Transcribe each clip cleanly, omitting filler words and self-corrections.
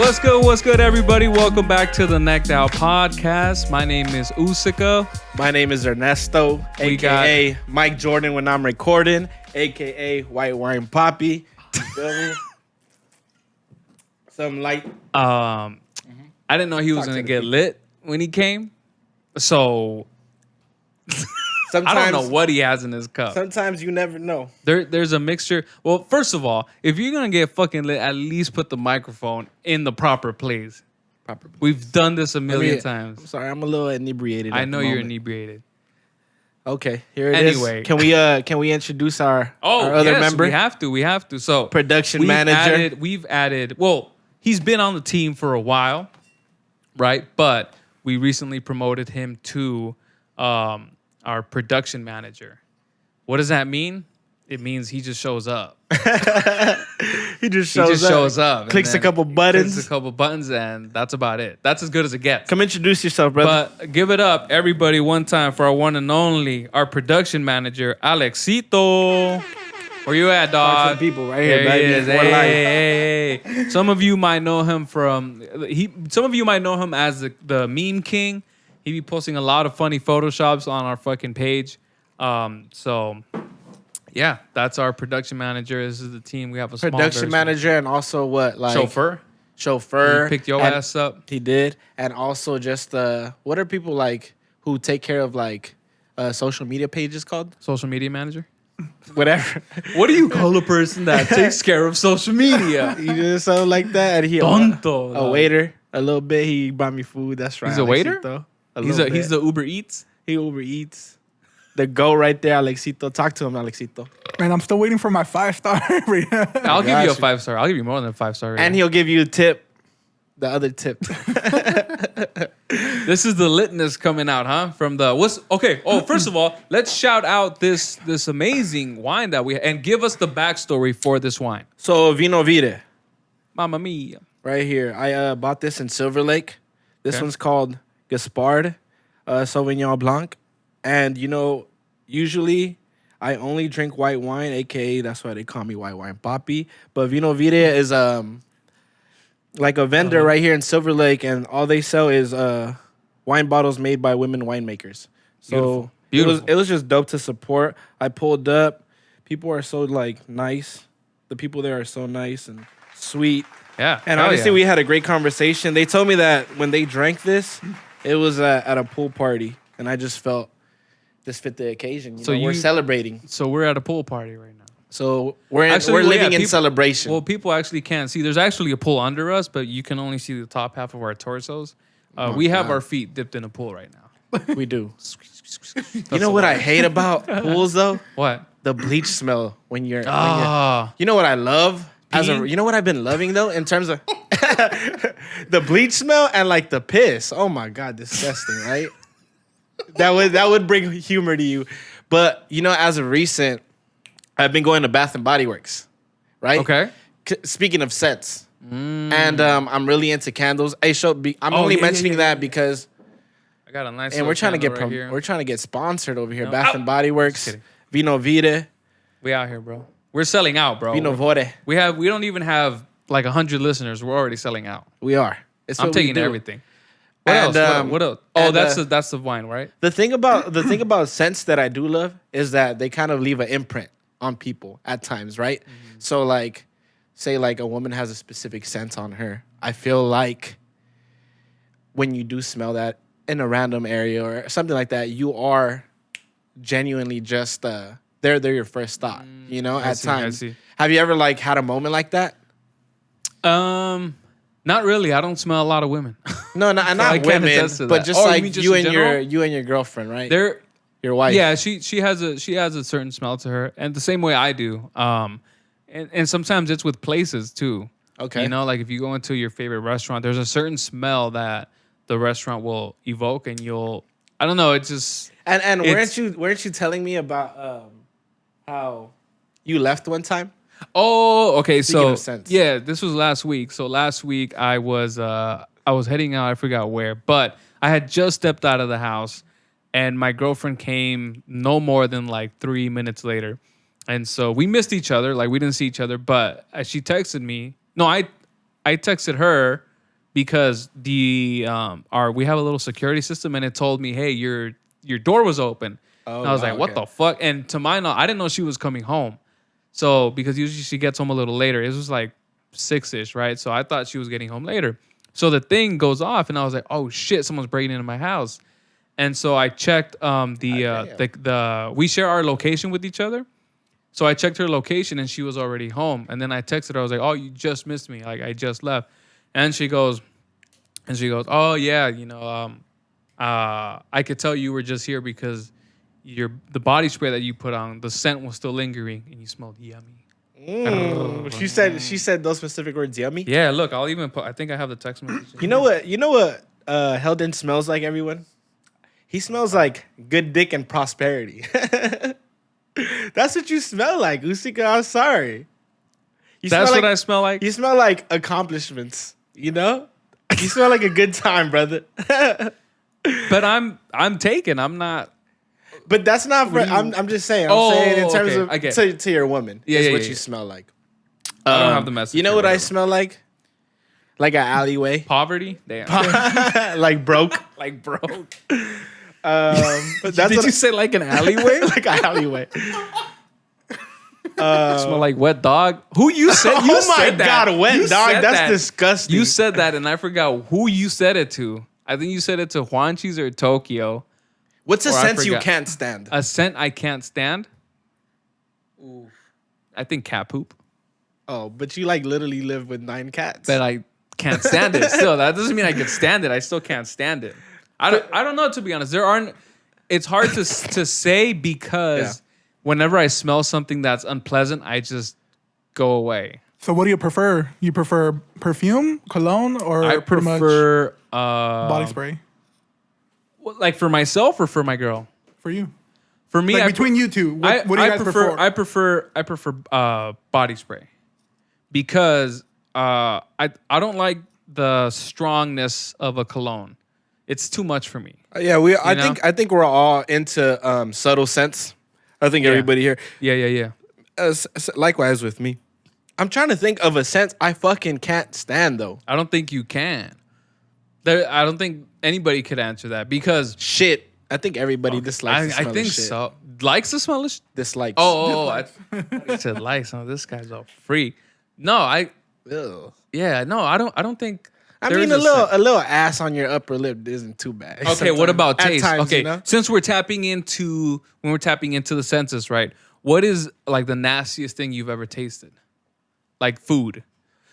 What's good, everybody? Welcome back to the Necked Out Podcast. My name is Usika. My name is Ernesto, a.k.a. Mike Jordan when I'm recording, a.k.a. White Wine Poppy. You feel me? Some light. I didn't know he was going to get lit when he came. So, I don't know what he has in his cup. Sometimes you never know. There's a mixture. Well, first of all, if you're going to get fucking lit, at least put the microphone in the proper place. We've done this a million times. I'm sorry, I'm a little inebriated. I know you're inebriated. Okay, here it is. Anyway. Can we introduce our other member? We have to. So production manager. We've added. Well, he's been on the team for a while, right? But we recently promoted him to our production manager. What does that mean? It means he just shows up. He just shows up. Clicks a couple buttons. Clicks a couple buttons, and that's about it. That's as good as it gets. Come introduce yourself, brother. But give it up, everybody, one time for our one and only, our production manager, Alexito. Where you at, dog? Some people right here, there he baby. Hey. Some of you might know him as the meme king. He be posting a lot of funny photoshops on our fucking page. So yeah, that's our production manager. This is the team. We have a production manager and also what, like chauffeur. He picked your ass up. He did, and also just what are people like who take care of like social media pages called? Social media manager. Whatever. What do you call a person that takes care of social media? He did something like that. And he Tonto. A waiter. A little bit. He brought me food. That's right. He's a waiter? He's the Uber Eats? He Uber Eats. The go right there, Alexito. Talk to him, Alexito. Man, I'm still waiting for my 5-star. I'll give you a 5-star. I'll give you more than a 5-star rating. And he'll give you a tip. The other tip. This is the litness coming out, huh? From the okay. Oh, first of all, let's shout out this amazing wine that we and give us the backstory for this wine. So Vino Vide. Mamma mia. Right here. I bought this in Silver Lake. This one's called Gaspard Sauvignon Blanc. And usually I only drink white wine, aka that's why they call me White Wine Poppy. But Vino Vide is like a vendor right here in Silver Lake, and all they sell is wine bottles made by women winemakers. So Beautiful. It was just dope to support. I pulled up. People are so like nice. The people there are so nice and sweet. Yeah. And honestly, we had a great conversation. They told me that when they drank this, it was at a pool party, and I just felt this fit the occasion. We're celebrating. So we're at a pool party right now. So we're living in celebration. Well, people actually can't see. There's actually a pool under us, but you can only see the top half of our torsos. We have our feet dipped in a pool right now. We do. You know what I hate about pools though? What? The bleach smell when you're. Ah. You know what I love? Peeing? You know what I've been loving though in terms of the bleach smell and like the piss. Oh my god, disgusting, right? That would bring humor to you, but as of recent, I've been going to Bath and Body Works, right? Okay. Speaking of scents, and I'm really into candles. I'm only mentioning that because I got a nice. And we're trying to get we're trying to get sponsored over here. Bath and Body Works, Vino Vide. We out here, bro. We're selling out, bro. Vino Vore. We don't even have like 100 listeners. We're already selling out. We are. I'm taking everything. What else? What else? Oh, that's the wine, right? The thing about scents that I do love is that they kind of leave an imprint on people at times, right? Mm-hmm. So like, say like a woman has a specific scent on her. I feel like when you do smell that in a random area or something like that, you are genuinely just they're your first thought, at times. I see. Have you ever like had a moment like that? Not really. I don't smell a lot of women. No, not women, but just like you and your girlfriend, right? Your wife. Yeah, she has a certain smell to her, and the same way I do. And sometimes it's with places too. Okay. Like if you go into your favorite restaurant, there's a certain smell that the restaurant will evoke, and I don't know. It's just. And weren't you telling me about how you left one time? Oh, okay. Speaking of scents. Yeah, this was last week. So last week I was heading out. I forgot where, but I had just stepped out of the house. And my girlfriend came no more than like 3 minutes later. And so we missed each other. Like we didn't see each other. But as she texted me, no, I texted her because we have a little security system, and it told me, hey, your door was open. Oh, and I was wow, like, what okay. the fuck? And to my knowledge, I didn't know she was coming home. So because usually she gets home a little later. It was like 6-ish, right? So I thought she was getting home later. So the thing goes off, and I was like, oh shit, someone's breaking into my house. And so I checked we share our location with each other. So I checked her location, and she was already home. And then I texted her. I was like, oh, you just missed me. Like, I just left. And she goes, oh yeah, I could tell you were just here because the body spray that you put on, the scent was still lingering, and you smelled yummy. She said those specific words, yummy. Yeah, look, I'll even put. I think I have the text message. You know what? Heldon smells like, everyone. He smells like good dick and prosperity. That's what you smell like, Usika. I'm sorry. That's what I smell like. You smell like accomplishments. You know, you smell like a good time, brother. But I'm taken. I'm not. But that's not for. I'm just saying. I'm saying in terms of to your woman. Yeah, what you smell like. I don't have the message. You know what I smell like? Like an alleyway. Poverty. Damn. Like broke. Like broke. Did you say like an alleyway? Like an alleyway. Smell like wet dog. Who you said? You Oh my said that. God, wet You dog. said That's that. disgusting. You said that, and I forgot who you said it to. I think you said it to Juanchi's or Tokyo. What's a Or I sense you forgot. can't stand? A scent I can't stand. Ooh. I think cat poop. Oh, but you like literally live with 9 cats. But I can't stand it. Still, that doesn't mean I can stand it. I still can't stand it. I don't know, to be honest. It's hard to say because whenever I smell something that's unpleasant, I just go away. So what do you prefer? You prefer perfume, cologne, or I pretty much prefer body spray like for myself or for my girl. for you? For me, Like between you two, what do you guys prefer? I prefer body spray because I don't like the strongness of a cologne. It's too much for me. Yeah, I think we're all into subtle scents. I think everybody here. Yeah. Likewise with me. I'm trying to think of a scent I fucking can't stand though. I don't think you can. I don't think anybody could answer that because Shit. I think everybody dislikes the smell I think of shit. so. Likes the smell of shit? Dislikes. I said likes. Oh, this guy's all free. No, Ugh. I don't think. I there mean, is a little ass on your upper lip isn't too bad. Okay, sometimes. what about At taste? times, Okay, you know? since we're tapping into the senses, right? What is like the nastiest thing you've ever tasted? Like food.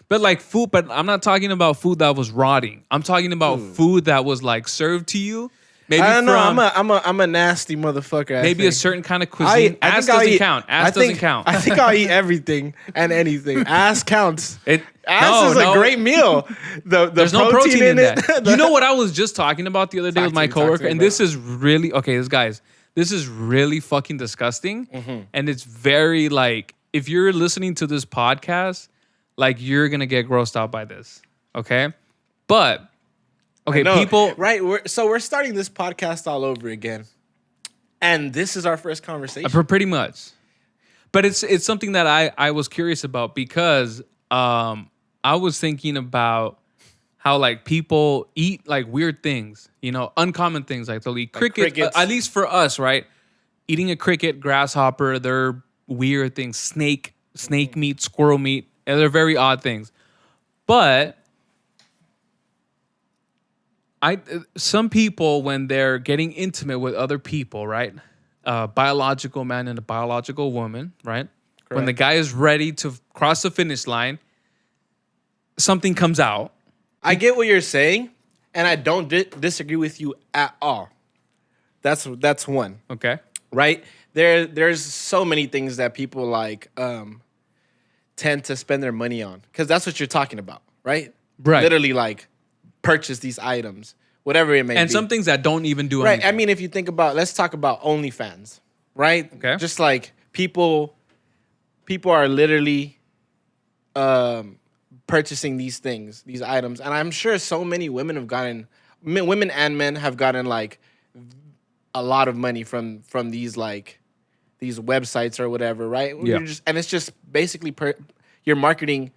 But I'm not talking about food that was rotting. I'm talking about food that was like served to you. Maybe I don't know. I'm a nasty motherfucker. maybe a certain kind of cuisine. Ass doesn't count. Ass doesn't count. I think I'll eat everything and anything. Ass counts. No, Ass is a great meal. There's no protein in that. You know what I was just talking about the other day with my coworker, and this is really this is really fucking disgusting, and it's very like if you're listening to this podcast, like you're gonna get grossed out by this, okay? But okay, people, right? We're starting this podcast all over again, and this is our first conversation. pretty much. But it's something that I was curious about because I was thinking about how like people eat like weird things, uncommon things, like they'll eat crickets. At least for us, right? Eating a cricket, grasshopper, they're weird things. Snake meat, squirrel meat, and they're very odd things. But some people, when they're getting intimate with other people, right? A biological man and a biological woman, right? Correct. When the guy is ready to cross the finish line, something comes out. I get what you're saying, and I don't disagree with you at all. That's one. Okay. Right? There's so many things that people like tend to spend their money on because that's what you're talking about, right? Right. Literally like purchase these items, whatever it may be. And some things that don't even do right. anything. I mean, if you think about, let's talk about OnlyFans, right? Okay. Just like people are literally purchasing these things, these items, and I'm sure so many women and men have gotten like a lot of money from these like these websites or whatever, right? Yeah. And it's just basically you're marketing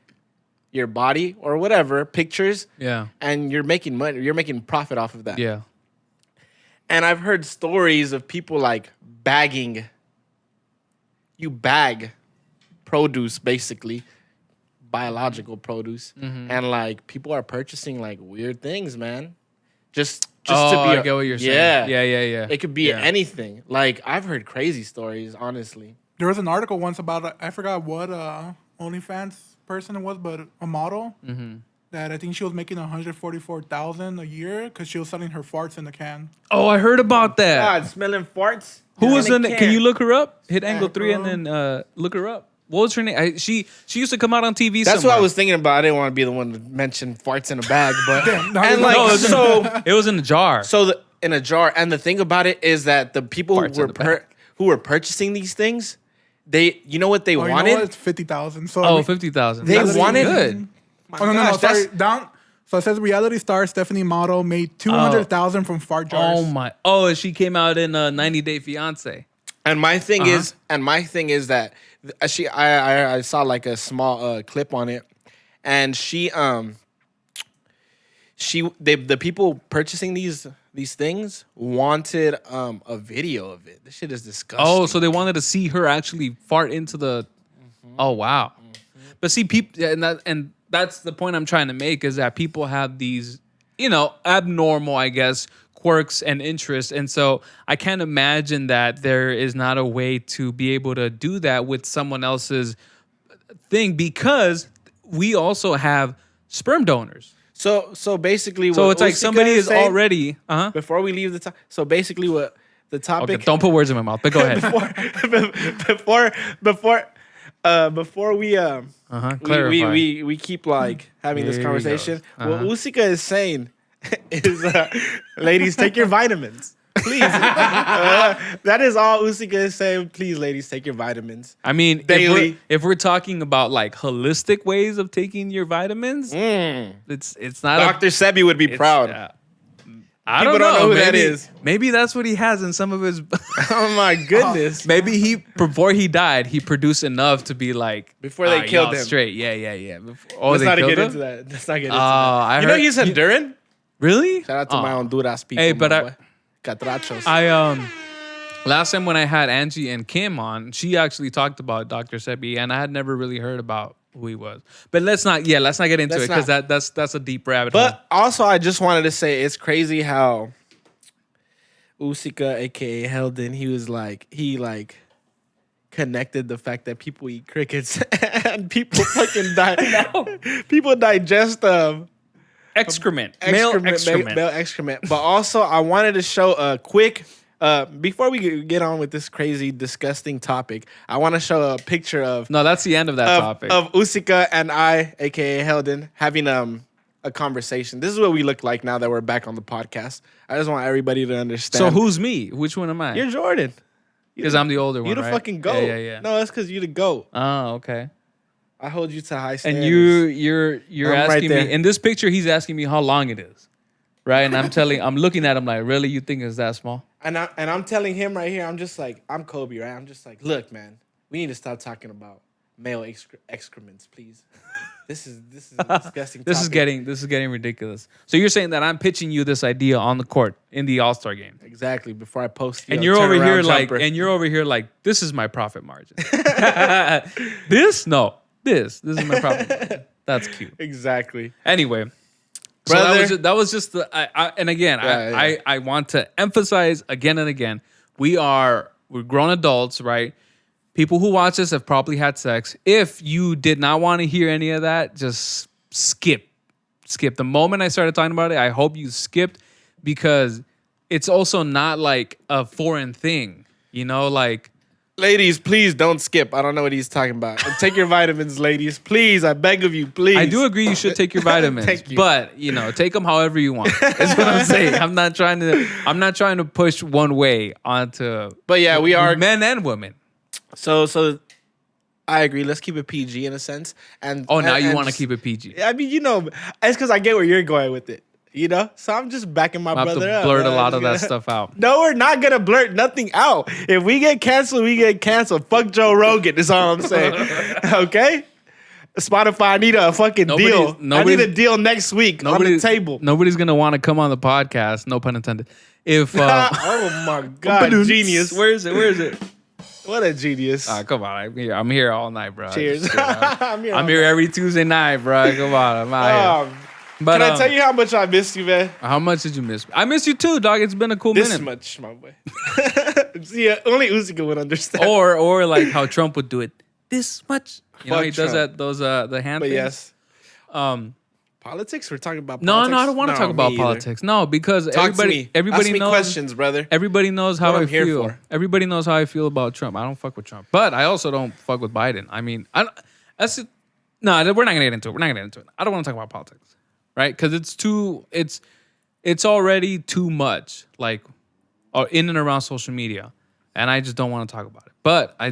your body or whatever, pictures, Yeah. and you're making money. You're making profit off of that. Yeah. And I've heard stories of people like bagging. You bag produce, basically, biological produce, and like people are purchasing like weird things, man. Just to be. I get what you're saying. Yeah, Yeah. It could be anything. Like I've heard crazy stories, honestly. There was an article once about I forgot what OnlyFans person it was, but a model that I think she was making $144,000 a year because she was selling her farts in the can. Oh, I heard about that. God, smelling farts. Who was in it? can Can you look her up? Hit angle 3 bro. and then look her up. What was her name? She used to come out on TV. That's somewhere. what I was thinking about. I didn't want to be the one to mention farts in a bag, but no, and no, like it was in- so. It was in a jar. In a jar, and the thing about it is that the people Farts in the bag. who were purchasing these things, you know what they Oh, you know wanted? what? It's 50,000. So Oh, 50,000. They That's wanted- good. My Oh no, gosh, sorry. that's- Down. So it says reality star Stephanie Model made 200,000 from fart jars. Oh my! Oh, she came out in 90 Day Fiance. And my thing is that I saw like a small clip on it, and the people purchasing these things wanted a video of it. This shit is disgusting. Oh, so they wanted to see her actually fart into the. Oh wow! But see, people, and that's the point I'm trying to make is that people have these, abnormal, I guess, quirks and interests, and so I can't imagine that there is not a way to be able to do that with someone else's thing because we also have sperm donors. So basically, So what it's like Usyk somebody is saying- already. Before we leave the top, so basically, what the Okay, topic don't put words in my mouth. But go ahead. before we Clarify. we keep like having this Here he conversation. goes. What Usyk is saying is, ladies, take your vitamins, please. That is all Usyk is saying. Please, ladies, take your vitamins. I mean, Daily. if we're talking about like holistic ways of taking your vitamins, it's not. Dr. Sebi would be proud. I People don't know who that maybe, is. Maybe that's what he has in some of his. Oh my goodness! Maybe before he died, he produced enough to be like Before they killed y'all him. Straight, yeah. Oh, Let's they not killed get him? into that. Let's not get into Oh, that. I You know heard- he's Honduran. Really? Shout out to my Honduras people. Hey, but my I- boy. Catrachos. I last time when I had Angie and Kim on, she actually talked about Dr. Sebi, and I had never really heard about who he was. But let's not get into Let's it because not. that's a deep rabbit hole. But also, I just wanted to say it's crazy how Usika, aka Heldon, he connected the fact that people eat crickets and people fucking people digest excrement, male excrement. male excrement. But also, I wanted to show a quick. Before we get on with this crazy, disgusting topic, I want to show a picture of No, that's the end of that topic. of Usika and I, aka Heldon, having a conversation. This is what we look like now that we're back on the podcast. I just want everybody to understand. So who's me? Which one am I? You're Jordan? Because I'm the older one, You the right? fucking goat. Yeah. No, that's because you the goat. Oh, okay. I hold you to high And standards. you're I'm right asking there. me in this picture. He's asking me how long it is, right? And I'm looking at him like, really? You think it's that small? And I'm telling him right here, I'm just like, I'm Kobe, right? I'm just like, look, man, we need to stop talking about male excrements, please. This is a disgusting. This is getting ridiculous. So you're saying that I'm pitching you this idea on the court in the All-Star game, exactly before I post. and you're over here like, this is my profit margin. This is my profit margin. That's cute. exactly. Anyway, so Brother. that was just the and again Yeah. I want to emphasize again and again we're grown adults, right? People who watch this have probably had sex. If you did not want to hear any of that, just skip. The moment I started talking about it, I hope you skipped because it's also not like a foreign thing, like. Ladies, please don't skip. I don't know what he's talking about. And take your vitamins, ladies. Please, I beg of you, please. I do agree you should take your vitamins, Thank you. but take them however you want. That's what I'm saying. I'm not trying to push one way onto. But yeah, we are. men and women. So I agree. Let's keep it PG in a sense. And Now you and want to just- keep it PG. I mean, it's because I get where you're going with it. So I'm just backing my I have brother to up. blurt a man. lot of that stuff out. No, we're not gonna blurt nothing out. If we get canceled, we get canceled. Fuck Joe Rogan. Is all I'm saying. Okay. Spotify, I need a fucking deal. I need a deal next week on the table. Nobody's gonna want to come on the podcast. No pun intended. If oh my god, genius! Where is it? What a genius! Come on, I'm here all night, bro. Cheers. I'm here every Tuesday night, bro. Come on, I'm out here. But, can I tell you how much I missed you, man? How much did you miss me? I miss you too, dog. It's been a cool minute. This much, my boy. See, only Uzica would understand. Or like how Trump would do it. This much. You know, he Trump. does that. Those the hand but things. Yes. Politics? We're talking about no, politics? no, I don't want to talk about politics. No, because everybody Ask me knows questions, brother. Everybody knows how What I I'm here feel. for. Everybody knows how I feel about Trump. I don't fuck with Trump, but I also don't fuck with Biden. I mean, that's it. No, we're not gonna get into it. I don't want to talk about politics, right? Because it's already too much, like, in and around social media, and I just don't want to talk about it. But I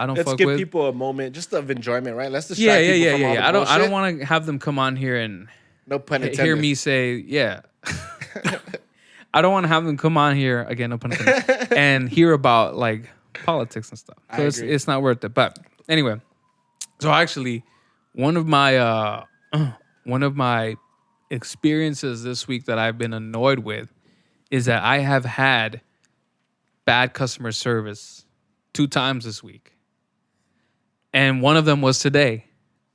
don't Let's fuck give with people a moment just of enjoyment, right? Let's distract people from all the I bullshit. don't want to have them come on here and no pun intended. hear me say, yeah. I don't want to have them come on here again, no pun intended, and hear about like politics and stuff. So it's not worth it. But anyway, so actually, one of my experiences this week that I've been annoyed with is that I have had bad customer service 2 times this week. And one of them was today.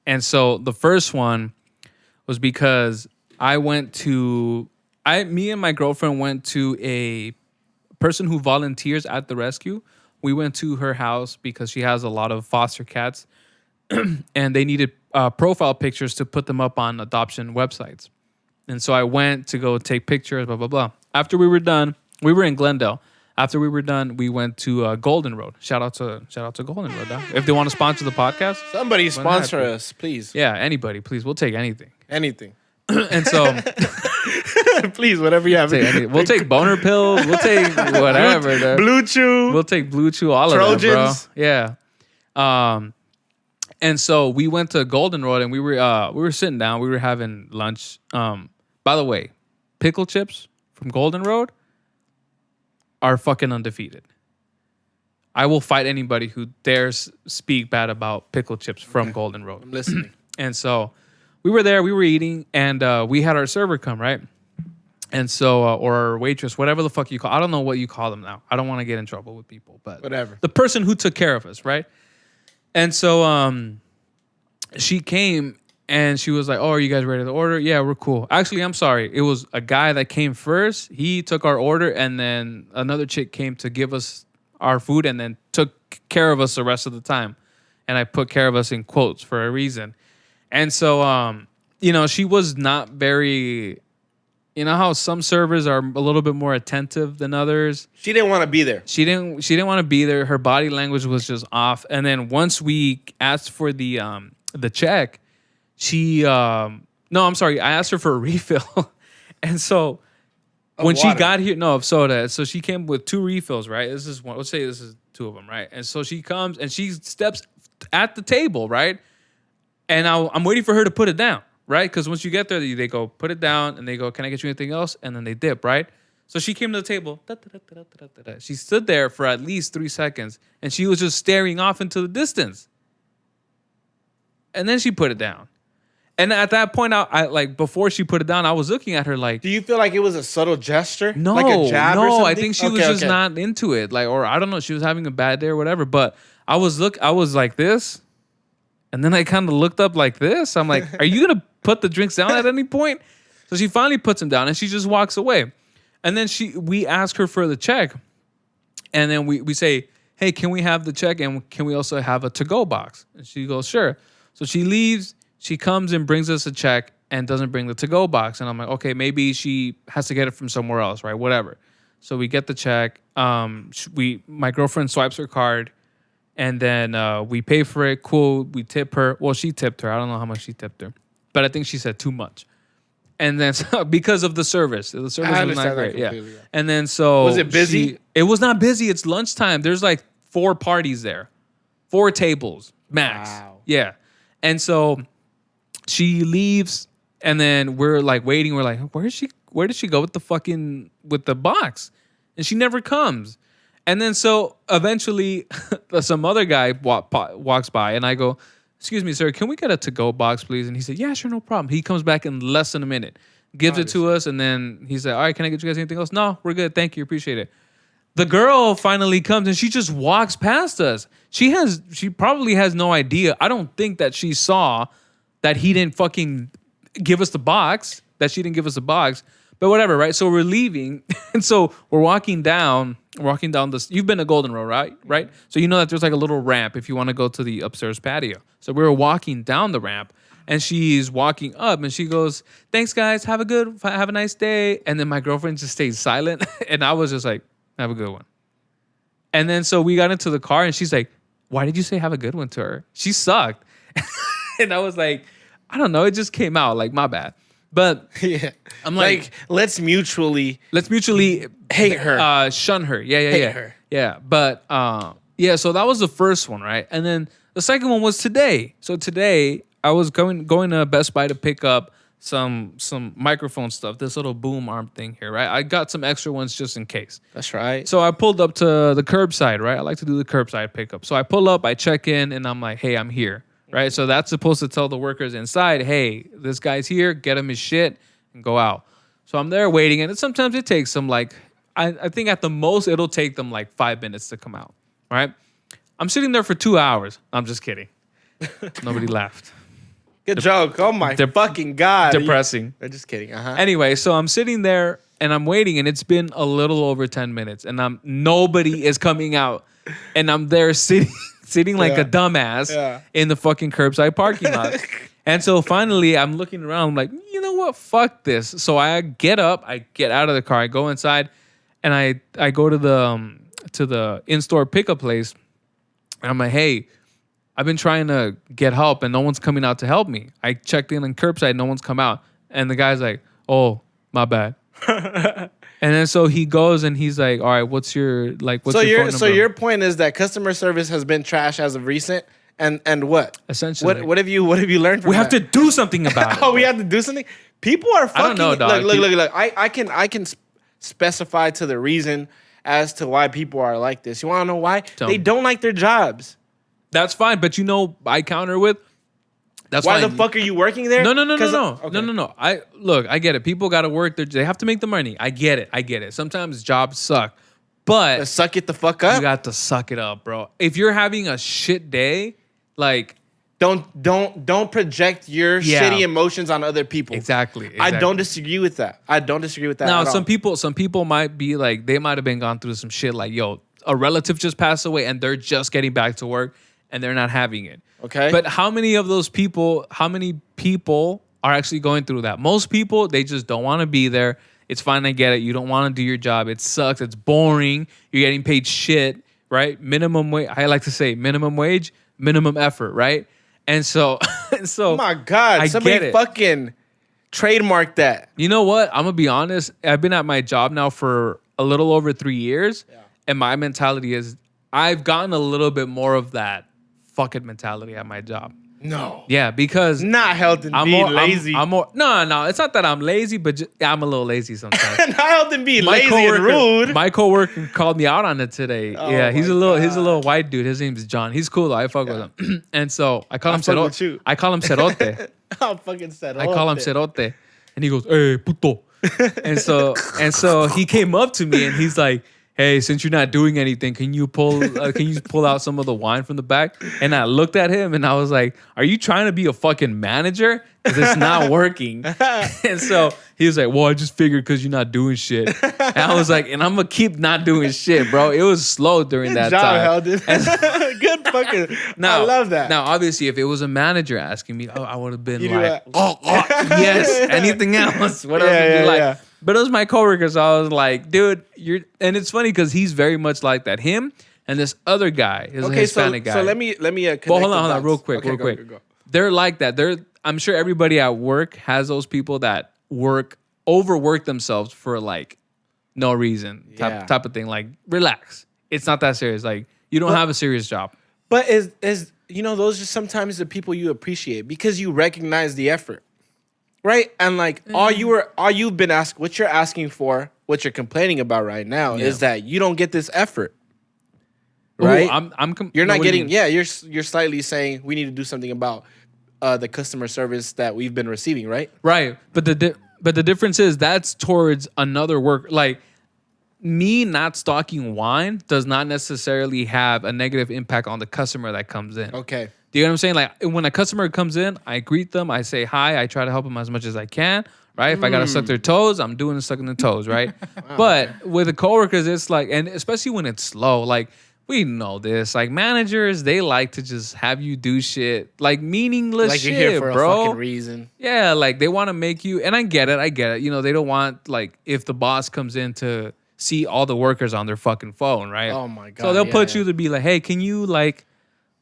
And so the first one was because me and my girlfriend went to a person who volunteers at the rescue. We went to her house because she has a lot of foster cats and they needed profile pictures to put them up on adoption websites. And so I went to go take pictures, blah, blah, blah. After we were done, we were in Glendale. After we were done, we went to Golden Road. Shout out to Golden Road. Huh? If they want to sponsor the podcast, somebody sponsor us, please. Yeah, anybody, please. We'll take anything. Anything. And so, please, whatever you have. We'll take boner pills. We'll take whatever. Blue Chew. We'll take Blue Chew. All Trojans. of that, bro. Yeah. And so we went to Golden Road and we were sitting down. We were having lunch. By the way, pickle chips from Golden Road are fucking undefeated. I will fight anybody who dares speak bad about pickle chips from Golden Road. I'm listening. And so we were there, we were eating, and we had our server come, right? And so, or our waitress, whatever the fuck you call, I don't know what you call them now. I don't want to get in trouble with people, but whatever. The person who took care of us, right? And so she came and she was like, "Oh, are you guys ready to order?" "Yeah, we're cool." Actually, I'm sorry. It was a guy that came first. He took our order, and then another chick came to give us our food and then took care of us the rest of the time. And I put care of us in quotes for a reason. And so, she was not very, you know how some servers are a little bit more attentive than others. She didn't want to be there. She didn't want to be there. Her body language was just off. And then once we asked for the check, I asked her for a refill. And so when water. she got here, of soda. So she came with 2 refills, right? This is one. Let's say this is 2 of them, right? And so she comes and she steps at the table, right? And I'm waiting for her to put it down, right? Because once you get there, they go, put it down, and they go, "Can I get you anything else?" And then they dip, right? So she came to the table. She stood there for at least 3 seconds, and she was just staring off into the distance. And then she put it down. And at that point, I like before she put it down, I was looking at her like. Do you feel like it was a subtle gesture? No, like a jab or something? I think she was just not into it, like, or I don't know, she was having a bad day or whatever. But I was like this, and then I kind of looked up like this. I'm like, "Are you gonna put the drinks down at any point?" So she finally puts them down, and she just walks away. And then we ask her for the check, and then we say, "Hey, can we have the check, and can we also have a to-go box?" And she goes, "Sure." So she leaves. She comes and brings us a check and doesn't bring the to-go box. And I'm like, okay, maybe she has to get it from somewhere else, right? Whatever. So we get the check. My girlfriend swipes her card, and then we pay for it. Cool. We tip her. Well, she tipped her. I don't know how much she tipped her, but I think she said too much. And then because of the service was not great. Yeah. And then so was it busy? It was not busy. It's lunchtime. There's like 4 parties there, 4 tables max. Wow. Yeah. And so she leaves, and then we're like waiting. We're like, where did she go with the box? And she never comes. And then so eventually some other guy walks by, and I go, excuse me, sir, can we get a to-go box, please? And he said, yeah, sure, no problem. He comes back in less than a minute, gives it to us, and then he said, all right, can I get you guys anything else? No, we're good. Thank you. Appreciate it. The girl finally comes and she just walks past us. She probably has no idea. I don't think that she saw that he didn't fucking give us the box, that she didn't give us the box. But whatever, right? So we're leaving. And so we're walking down this. You've been to Golden Road, right? Right? So you know that there's like a little ramp if you want to go to the upstairs patio. So we were walking down the ramp and she's walking up and she goes, thanks guys, have a nice day. And then my girlfriend just stayed silent. And I was just like, have a good one. And then so we got into the car and she's like, why did you say have a good one to her? She sucked. And I was like, I don't know. It just came out, like, my bad. But yeah, I'm like let's mutually hate her, shun her. Yeah. Her. Yeah. But so that was the first one, right? And then the second one was today. So today I was going to Best Buy to pick up some microphone stuff, this little boom arm thing here, right? I got some extra ones just in case. That's right. So I pulled up to the curbside, right? I like to do the curbside pickup. So I pull up, I check in, and I'm like, hey, I'm here. Right, so that's supposed to tell the workers inside, hey, this guy's here, get him his shit, and go out. So I'm there waiting, and sometimes it takes them like, I think at the most it'll take them like 5 minutes to come out, right? I'm sitting there for 2 hours. I'm just kidding. Nobody laughed. Good joke. Oh my fucking God. Depressing. I'm just kidding. Anyway, so I'm sitting there, and I'm waiting, and it's been a little over 10 minutes, and nobody is coming out, and I'm there sitting like a dumbass in the fucking curbside parking lot. And so finally I'm looking around, I'm like, you know what? Fuck this. So I get up, I get out of the car, I go inside, and I go to the in-store pickup place, and I'm like, hey, I've been trying to get help and no one's coming out to help me. I checked in on curbside, no one's come out. And the guy's like, oh, my bad. And then so he goes and he's like, all right, what's your phone number? So your point is that customer service has been trash as of recent, and what? Essentially. What have you learned from we have to do something about it. Oh, we have to do something? People are fucking... I don't know, dog. Look. I can specify to the reason as to why people are like this. You want to know why? They don't like their jobs. That's fine, but I counter with... That's why fine. the fuck are you working there? No. Okay. No. I get it. People got to work. They have to make the money. I get it. Sometimes jobs suck, but suck it the fuck up. You got to suck it up, bro. If you're having a shit day, like don't project your shitty emotions on other people. Exactly. I don't disagree with that. Now, some people might be like, they might have been gone through some shit. Like, yo, a relative just passed away, and they're just getting back to work, and they're not having it. Okay. But how many people are actually going through that? Most people, they just don't want to be there. It's fine, I get it. You don't want to do your job. It sucks. It's boring. You're getting paid shit, right? Minimum wage. I like to say minimum wage, minimum effort, right? And so, oh my God, somebody fucking trademark that. You know what? I'm gonna be honest. I've been at my job now for a little over 3 years, and my mentality is I've gotten a little bit more of that fucking mentality at my job. No. Yeah, because not health and being lazy. I'm more. No. It's not that I'm lazy, but I'm a little lazy sometimes. Not health and being lazy and rude. My coworker called me out on it today. Oh, yeah, he's a little white dude. His name is John. He's cool though. I fuck with him. And so I call him Cerote. I call him Cerote. I'm fucking Cerote. I call him Cerote, and he goes, "Hey, puto." and so he came up to me and he's like, hey, since you're not doing anything, can you pull out some of the wine from the back? And I looked at him and I was like, are you trying to be a fucking manager? Because it's not working. And so he was like, well, I just figured because you're not doing shit. And I was like, and I'm going to keep not doing shit, bro. It was slow during that time. Good fucking. I love that. Now, obviously, if it was a manager asking me, I would have been yes, anything else? What else would you like? Yeah. But it was my coworker, so I was like, dude, and it's funny because he's very much like that. Him and this other guy is a Hispanic guy. So let me connect. Well, hold on, real quick. Go. They're like that. I'm sure everybody at work has those people that overwork themselves for like no reason type of thing. Like, relax. It's not that serious. Like, you don't have a serious job. But is those are sometimes the people you appreciate because you recognize the effort. Right? And like what you're asking for, what you're complaining about right now is that you don't get this effort. right? You're not getting. Yeah, you're slightly saying we need to do something about the customer service that we've been receiving, right? Right, but the difference is that's towards another work. Like me not stocking wine does not necessarily have a negative impact on the customer that comes in. Okay. Do you know what I'm saying? Like when a customer comes in, I greet them, I say hi, I try to help them as much as I can. Right? If I gotta suck their toes, I'm doing sucking the toes, right? But with the coworkers, it's like, and especially when it's slow, like we know this. Like managers, they like to just have you do shit like meaningless Like shit, you're here for bro. a fucking reason. Yeah, like they want to make you, and I get it. You know, they don't want like if the boss comes in to see all the workers on their fucking phone, right? Oh my god. So they'll put you to be like, hey, can you like,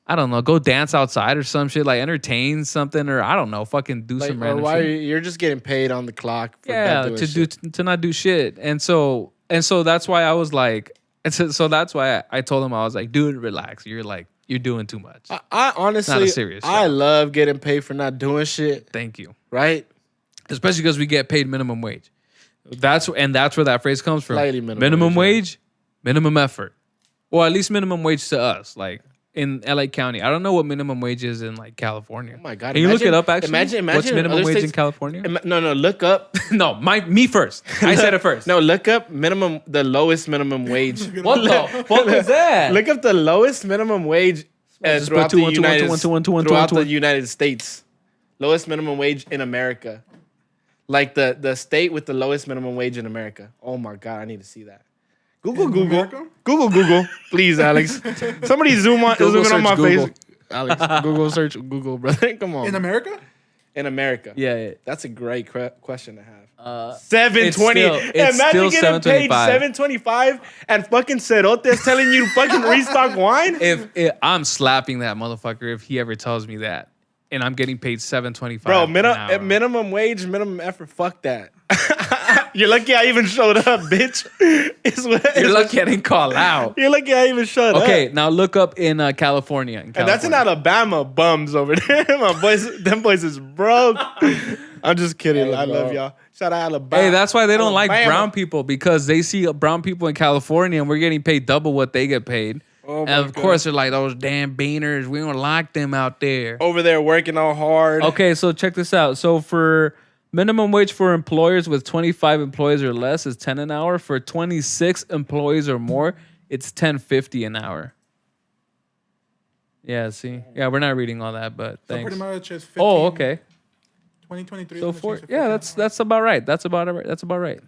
I don't know, go dance outside or some shit, like entertain something, or I don't know, fucking do some random shit. You're just getting paid on the clock for Yeah, not doing to not do shit. And so that's why I was like, so that's why I told him, I was like, dude, relax. You're doing too much. I honestly, Not a serious I job. love getting paid for not doing shit. Thank you. Right? Especially because we get paid minimum wage. That's where that phrase comes from. Slightly minimum wage, minimum effort. Or at least minimum wage to us. Like in LA County. I don't know what minimum wage is in like California. Oh my god! Can you look it up actually? Imagine what's in minimum other wage in states- California? No, look up. No, me first. I said it first. No, look up the lowest minimum wage. What the fuck is that? Look up the lowest minimum wage Just throughout put the two, one, two, one, two, one, two, one, two, one, throughout two, the one. United States. Lowest minimum wage in America. Like the state with the lowest minimum wage in America. Oh my god, I need to see that. Google. Google. Please, Alex. Somebody zoom in on my Google. face. Alex, Google search Google, brother. Come on. In America? In America. Yeah. That's a great question to have. It's 720. it's Imagine still getting paid $7.25. $7.25 and fucking Cerotes telling you to fucking restock wine. If I'm slapping that motherfucker if he ever tells me that, and I'm getting paid $7.25. Bro, an hour. minimum wage, minimum effort. Fuck that. You're lucky I even showed up, bitch. You're lucky I didn't call out. You're lucky I even showed up. Okay, now look up in California. And that's in Alabama, bums over there. My boys, them boys is broke. I'm just kidding. I love y'all. Shout out Alabama. Hey, that's why they don't like Alabama. brown people, because they see brown people in California and we're getting paid double what they get paid. Oh and my of course, they're like, those damn beaners. We don't like them out there. Over there working all hard. Okay, so check this out. So for minimum wage for employers with 25 employees or less is 10 an hour. For 26 employees or more, it's $10.50 an hour. Yeah, see? Yeah, we're not reading all that, but So thanks. pretty much it's 15, Oh, okay. 2023. So is for when it's yeah, 15 that's about right. That's about right.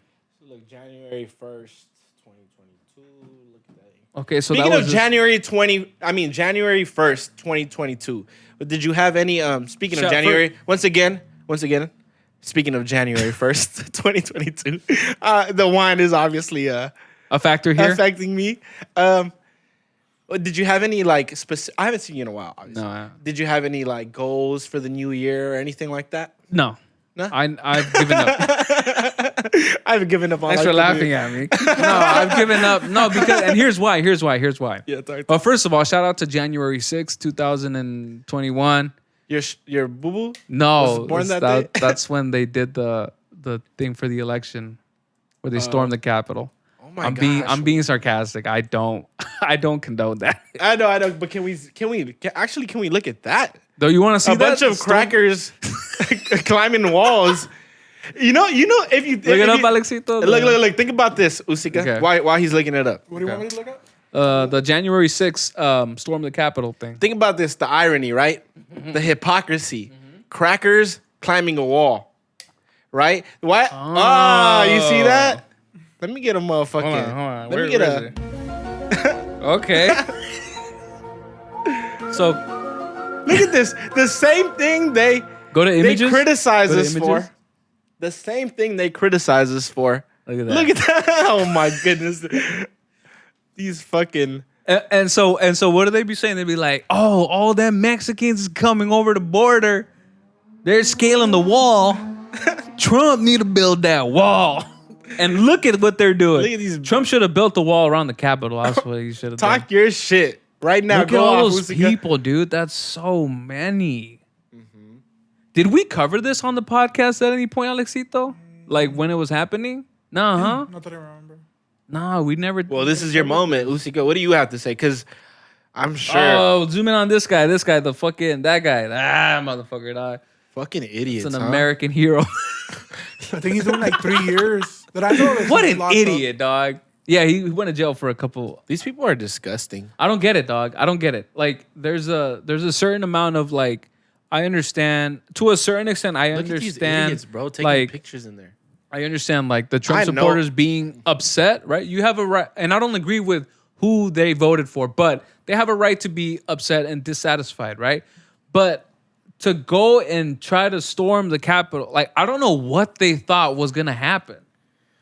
Look, January 1st, 2022. Look at that. Okay, so Speaking that of was January 1st, 2022. But did you have any speaking of Shout- January, once again, speaking of January 1st, 2022, the wine is obviously a factor here. affecting me. Did you have any like specific? I haven't seen you in a while. Obviously. No. Did you have any like goals for the new year or anything like that? No. No? I've given up. I've given up on. Thanks life for laughing at me. No, I've given up. No, because and here's why. Yeah, talk. Well, first of all, shout out to January 6th, 2021. Your boo boo. No, Was born that day? that's when they did the thing for the election, where they stormed the Capitol. Oh my I'm being sarcastic. I don't condone that. I know. But can we look at that? Though you want to see A that? bunch of crackers climbing walls. You know. If you Look it up, Alexito. Look. Think about this, Usika. Okay. While he's looking it up. What do you want me to look at? The January 6th storm the Capitol thing. Think about this. The irony, right? The hypocrisy. Crackers climbing a wall, right? What? You see that? Let me get a motherfucking. Hold on. Let me get a. Okay. So Look at this. The same thing they go to images. they criticize Go to us images. for. The same thing they criticize us for. Look at that. Look at that. Oh my goodness. These fucking. And so what do they be saying? They'd be like, oh, all them Mexicans is coming over the border. They're scaling the wall. Trump need to build that wall. And look at what they're doing. Look at these- Trump should have built the wall around the Capitol. That's what he should have done. Talk your shit right now. Look at Go all off, those Usika. people, dude. That's so many. Did we cover this on the podcast at any point, Alexito? Like when it was happening? Nah, huh? Not that I remember. Nah, we never. Well, this is your moment, Usika. What do you have to say? Because I'm sure. Oh, zoom in on this guy, the fucking that guy, motherfucker, dog. Fucking idiots. It's an huh? American hero. I think he's doing like 3 years. That I know. That What he's an locked up. idiot, dog. Yeah, he went to jail for a couple. These people are disgusting. I don't get it, dog. I don't get it. Like, there's a certain amount of like, I understand to a certain extent. I Look at these understand, idiots, bro, taking like, pictures in there. I understand like the Trump I know. supporters being upset, right? You have a right, and I don't agree with who they voted for, but they have a right to be upset and dissatisfied, right? But to go and try to storm the Capitol, like I don't know what they thought was gonna happen.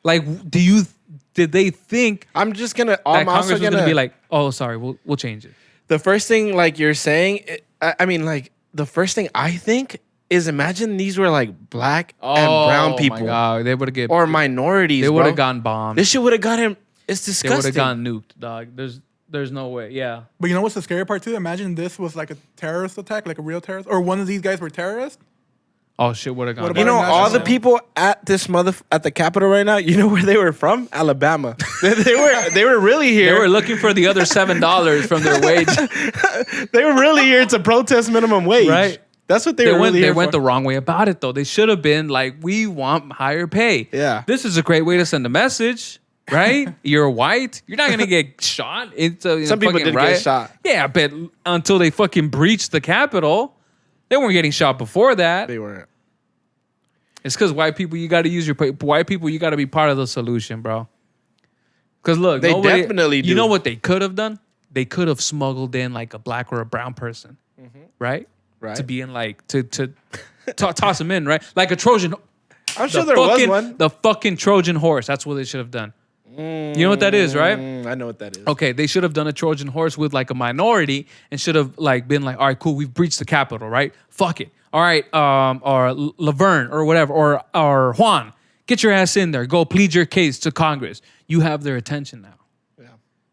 Like, did they think I'm just gonna. that I'm Congress also was gonna be like, oh, sorry, we'll change it? the first thing, like you're saying. I mean, like the first thing I think is imagine these were like black and brown people Oh my God, they would have get or minorities. they would bro. have gotten bombed. This shit would have got him. It's They disgusting. would have gotten nuked, dog. There's no way. Yeah. But you know what's the scary part too? Imagine this was like a terrorist attack, like a real terrorist, or one of these guys were terrorists. Oh shit, would have gone. What You about know, Imagine all the that. people at this at the Capitol right now. You know where they were from? Alabama. they were really They here. were looking for the other $7 from their wage. They were really here to protest minimum wage. Right. That's what they, They were went. really They here went for. the wrong way about it, though. They should have been like, "We want higher pay." Yeah. This is a great way to send a message, right? You're white. You're not gonna get shot. Some people did get shot. Yeah, but until they fucking breached the Capitol, they weren't getting shot before that. They weren't. It's because white people. You got to use your white people. You got to be part of the solution, bro. Because look, They definitely do. You know what they could have done? They could have smuggled in like a black or a brown person, right? Right. To be in like to toss them in, right? Like a Trojan. I'm sure there was one. The fucking Trojan horse. That's what they should have done. You know what that is, right? I know what that is. Okay, they should have done a Trojan horse with like a minority and should have like been like, all right, cool, we've breached the Capitol, right? Fuck it. All right, or Laverne or whatever, or Juan, get your ass in there. Go plead your case to Congress. You have their attention now. Yeah.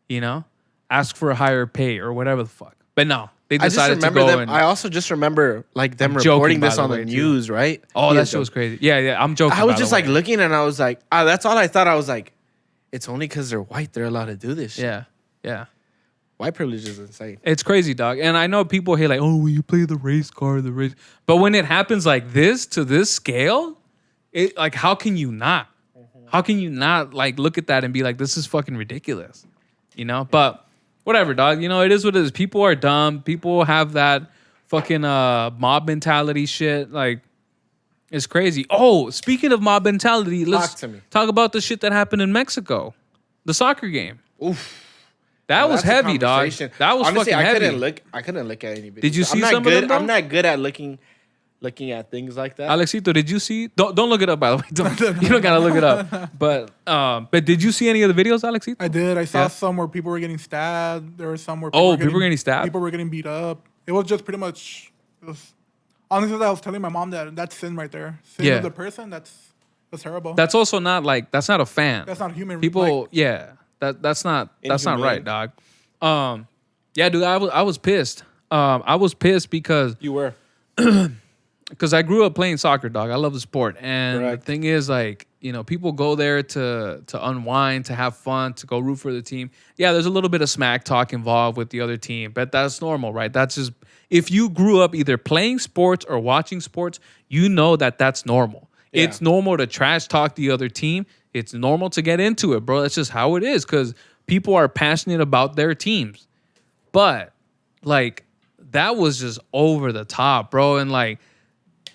You know, ask for a higher pay or whatever the fuck. But no, they I just decided to remember go them. and. I also just remember like them I'm joking, reporting by this the on the way, too. news, right? Oh, Yeah, that shit was crazy. Yeah, I'm joking. I was by the just like way. looking and I was like, that's all I thought. I was like, it's only because they're white they're allowed to do this shit. Yeah. White privilege is insane. It's crazy, dog. And I know people hate like, oh, when you play the race card, the race. But when it happens like this to this scale, it like how can you not? How can you not like look at that and be like, this is fucking ridiculous? You know? But whatever, dog. You know, it is what it is. People are dumb. People have that fucking mob mentality shit. Like, it's crazy. Oh, speaking of mob mentality, let's to me. talk about the shit that happened in Mexico. The soccer game. Oof. That was That's a heavy, dog. conversation. That was Honestly, fucking heavy. I couldn't look at any videos. Did you see I'm not some of good, them, bro? I'm not good at looking at things like that. Alexito, did you see? Don't look it up, by the way. You don't gotta look it up. But did you see any of the videos, Alexito? I did. I saw Yeah. some where people were getting stabbed. There were some where Oh, people were getting stabbed? People were getting beat up. It was just pretty much. It was, honestly, I was telling my mom that's sin right there. Sin Yeah. of the person. That's terrible. That's also not like that's not a fan. That's not human. People, like, yeah, that's not Inhumane. right, dog. Yeah, dude, I was pissed. I was pissed because You were. I grew up playing soccer, dog. I love the sport, and Correct. the thing is, like, you know, people go there to unwind, to have fun, to go root for the team. Yeah, there's a little bit of smack talk involved with the other team, but that's normal, right? That's just if you grew up either playing sports or watching sports, you know that that's normal. Yeah. It's normal to trash talk the other team. It's normal to get into it, bro. That's just how it is because people are passionate about their teams. But like that was just over the top, bro, and like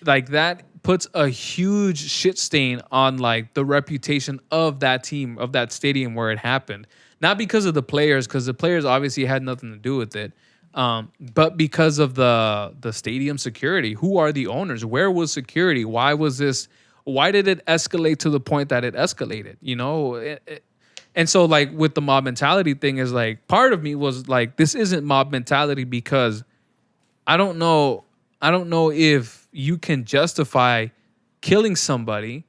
that puts a huge shit stain on like the reputation of that team, of that stadium where it happened. Not because of the players, because the players obviously had nothing to do with it, but because of the stadium security. Who are the owners? Where was security? Why was this? Why did it escalate to the point that it escalated? You know, and so like with the mob mentality thing is like part of me was like, this isn't mob mentality because I don't know if you can justify killing somebody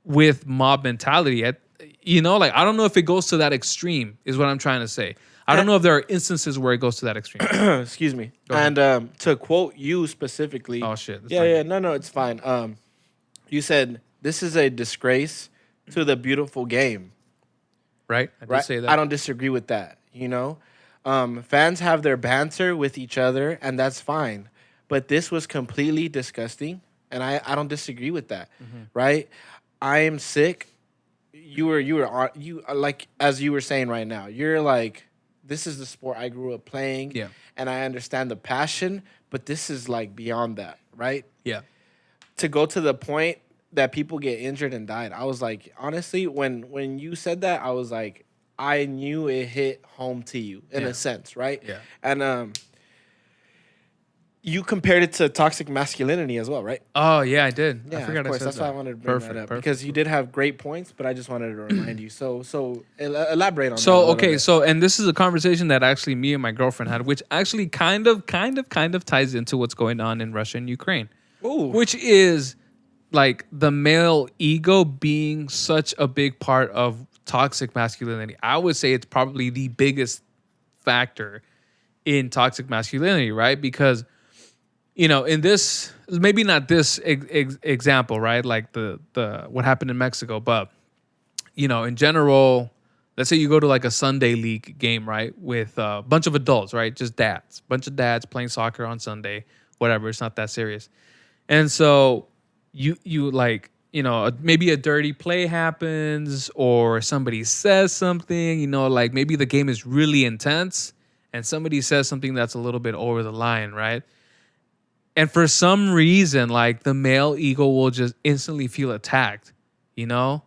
with mob mentality. You know, like I don't know if it goes to that extreme is what I'm trying to say. I don't know if there are instances where it goes to that extreme. Excuse me. ahead. And to quote you specifically. Oh, shit. That's Yeah, fine. no, it's fine. You said this is a disgrace to the beautiful game. Right? I did Right? say that. I don't disagree with that. You know, Fans have their banter with each other, and that's fine. But this was completely disgusting, and I don't disagree with that, right? I am sick. You like as you were saying right now. You're like, this is the sport I grew up playing, Yeah. and I understand the passion, but this is like beyond that, right? Yeah. To go to the point that people get injured and died. I was like, honestly, when you said that, I was like, I knew it hit home to you in Yeah. a sense, right? Yeah. And you compared it to toxic masculinity as well, right? Oh yeah, I did. Yeah, I forgot of course. I said That's that. why I wanted to bring Perfect, that up perfect, because you did have great points, but I just wanted to remind you. Elaborate on that. So a little okay, bit. so and this is a conversation that actually me and my girlfriend had, which actually kind of ties into what's going on in Russia and Ukraine, Ooh. which is like the male ego being such a big part of toxic masculinity. I would say it's probably the biggest factor in toxic masculinity, right? Because in this maybe not this example, right? Like the what happened in Mexico, but in general, let's say you go to like a Sunday league game, right, with a bunch of adults, right, just dads, bunch of dads playing soccer on Sunday, whatever. It's not that serious, and so you like maybe a dirty play happens or somebody says something, like maybe the game is really intense and somebody says something that's a little bit over the line, right? And for some reason, like the male ego will just instantly feel attacked, you know?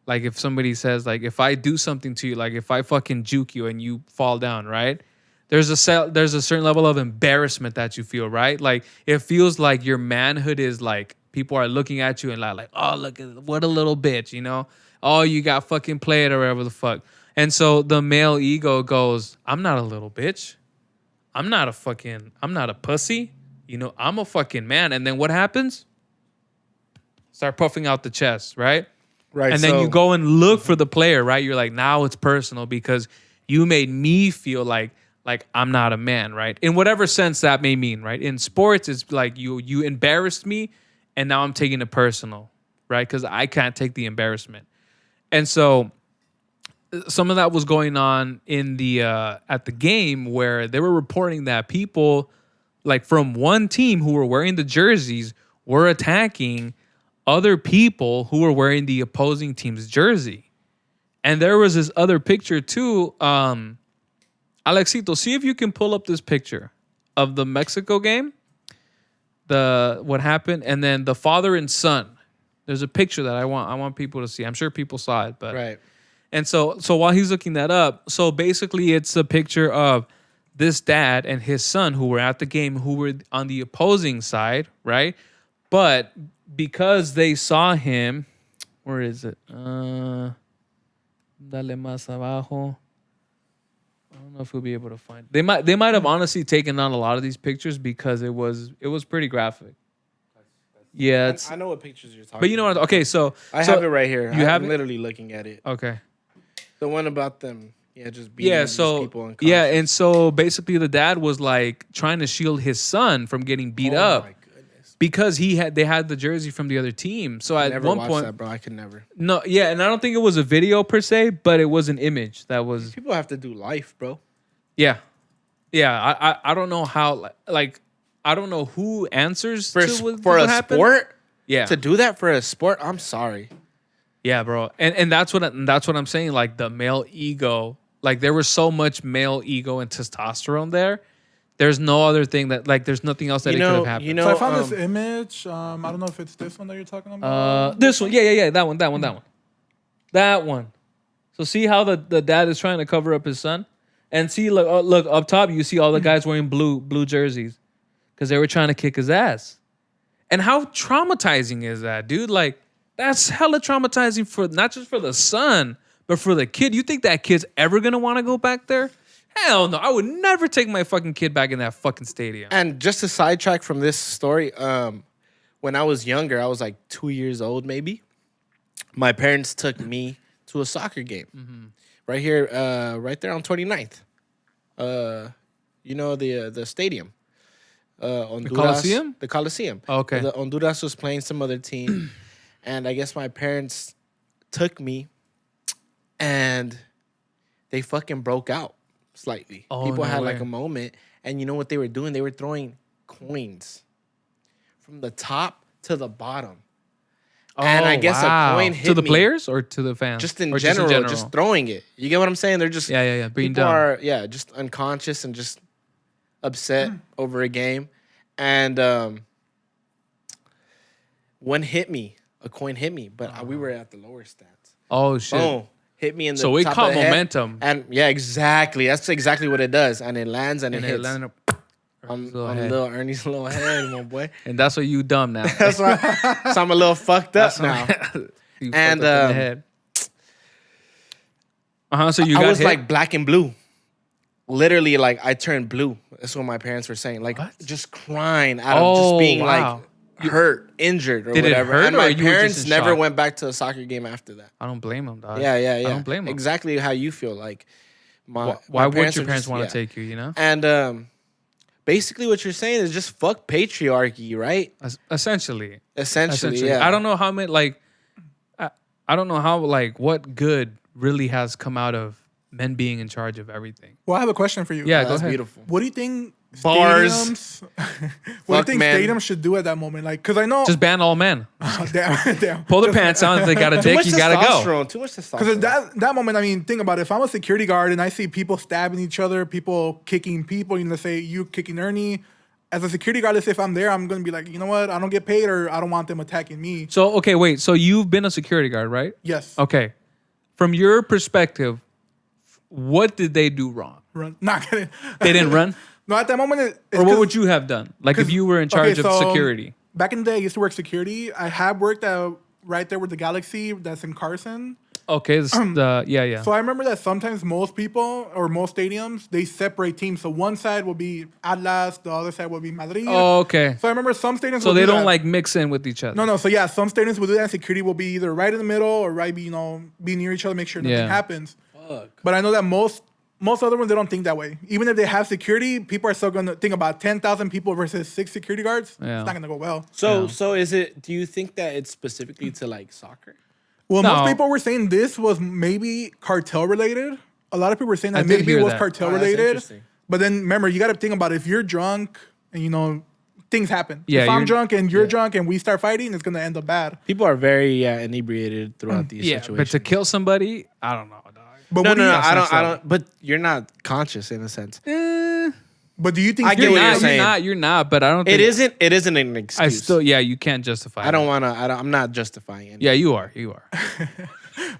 Like if somebody says, like, if I do something to you, like if I fucking juke you and you fall down, right? There's a certain level of embarrassment that you feel, right? Like it feels like your manhood is like people are looking at you and like, oh, look at what a little bitch, Oh, you got fucking played or whatever the fuck. And so the male ego goes, I'm not a little bitch. I'm not a pussy. I'm a fucking man. And then what happens? Start puffing out the chest, right? Right. And then you go and look for the player, right? You're like, now it's personal because you made me feel like I'm not a man, right? In whatever sense that may mean, right? In sports, it's like you embarrassed me and now I'm taking it personal, right? Because I can't take the embarrassment. And so some of that was going on in the at the game where they were reporting that people like from one team who were wearing the jerseys were attacking other people who were wearing the opposing team's jersey. And there was this other picture too. Alexito, see if you can pull up this picture of the Mexico game, what happened, and then the father and son. There's a picture that I want people to see. I'm sure people saw it, but right. and so while he's looking that up, so basically it's a picture of this dad and his son who were at the game, who were on the opposing side, right? But because they saw him, where is it? Dale más abajo. I don't know if we'll be able to find it. They might have honestly taken on a lot of these pictures because it was pretty graphic. Yeah, it's, I know what pictures you're talking. but you know what? Okay, so I have it right here. You have I'm it? literally looking at it. Okay. The one about them, just beating these people unconscious. Yeah, and so basically the dad was like trying to shield his son from getting beat up. My goodness. Because they had the jersey from the other team. So I at never one watched point, that, bro. I could never. no, yeah, and I don't think it was a video per se, but it was an image that was, People have to do life, bro. yeah. I don't know how, like I don't know who answers For to for what a happened. sport, Yeah, to do that for a sport, I'm sorry. yeah, bro, and that's what I'm saying. Like the male ego, like there was so much male ego and testosterone there. There's no other thing that like there's nothing else that it could have happened. So I found this image. I don't know if it's this one that you're talking about. This one, yeah, that one. So see how the dad is trying to cover up his son, and see look up top. You see all the guys wearing blue jerseys because they were trying to kick his ass. And how traumatizing is that, dude? Like that's hella traumatizing for not just for the son, but for the kid. You think that kid's ever gonna want to go back there? Hell no, I would never take my fucking kid back in that fucking stadium. And just to sidetrack from this story, when I was younger, I was like 2 years old, maybe. My parents took me to a soccer game right here, right there on 29th. The stadium, Honduras, The Coliseum? The Coliseum. Oh, okay. The Honduras was playing some other team, and I guess my parents took me, and they fucking broke out. slightly. Oh, People no had way. like a moment, and you know what they were doing? They were throwing coins from the top to the bottom. And I guess a coin hit to the me. players or to the fans, Just in or general, just throwing it. You get what I'm saying? They're just yeah. Being people dumb. are just unconscious and just upset over a game. And one hit me, a coin hit me, but we were at the lower stats. Oh shit! Boom, hit me in the So it top caught of the head. momentum. And yeah, exactly. That's exactly what it does. And it lands and it And it hits landed on head. little Ernie's little head, my boy. And that's why you dumb now. That's why. So I'm a little fucked up now. You And, fucked up in the head. So you I got was hit? like black and blue. Literally, like I turned blue. That's what my parents were saying. Like just crying out of just being wow. like hurt, injured, or Did it whatever. hurt, and or my you were just parents in never shock? went back to a soccer game after that. I don't blame him, dog. Yeah. I don't blame him. Exactly how you feel. Like Why my would your are parents just- want to yeah. take you? You know, And basically, what you're saying is just fuck patriarchy, right? Essentially. Essentially, yeah. I don't know how many like. I don't know how like what good really has come out of men being in charge of everything. Well, I have a question for you. Yeah, Oh, go that's ahead. beautiful. What do you think Bars. stadiums? what do Fuck, you think man. stadiums should do at that moment? Like, because I know. Just ban all men. damn. Pull their pants down. If they got a Too dick, much you gotta go. testosterone. Too much testosterone. Because at that moment, I mean, think about it. If I'm a security guard and I see people stabbing each other, people kicking people, you know, say you kicking Ernie. As a security guard, let's say if I'm there, I'm gonna be like, you know what? I don't get paid, or I don't want them attacking me. So okay, wait. So you've been a security guard, right? Yes. Okay. From your perspective, what did they do wrong? Run. Not kidding. They didn't run? No, at that moment, it's Or what 'cause- would you have done? Like if you were in charge okay, of so, security. Back in the day, I used to work security. I have worked right there with the Galaxy that's in Carson. Okay, yeah. So I remember that sometimes most people or most stadiums, they separate teams. So one side will be Atlas, the other side will be Madrid. Oh, okay. So I remember some stadiums So will they do don't that. like mix in with each other. No. So yeah, some stadiums will do that. Security will be either right in the middle or right, be near each other, make sure nothing Yeah. happens. Fuck. But I know that most other ones, they don't think that way. Even if they have security, people are still going to think about 10,000 people versus 6 security guards. Yeah. It's not going to go well. So is it? Do you think that it's specifically to like soccer? Well, No. most people were saying this was maybe cartel related. A lot of people were saying I that did maybe it hear was that. cartel Oh, that's related. interesting. But then remember, you got to think about it. If you're drunk and things happen. Yeah, if I'm you're- drunk and you're drunk and we start fighting, it's going to end up bad. People are very inebriated throughout these Yeah, situations. but to kill somebody, I don't know, dog. But no, what do you, I not don't. But you're not conscious in a sense. But do you think I get You're what you're not, saying. you're not, but I don't think It isn't an excuse. you can't justify I don't it. want to. I'm not justifying it. Yeah, you are.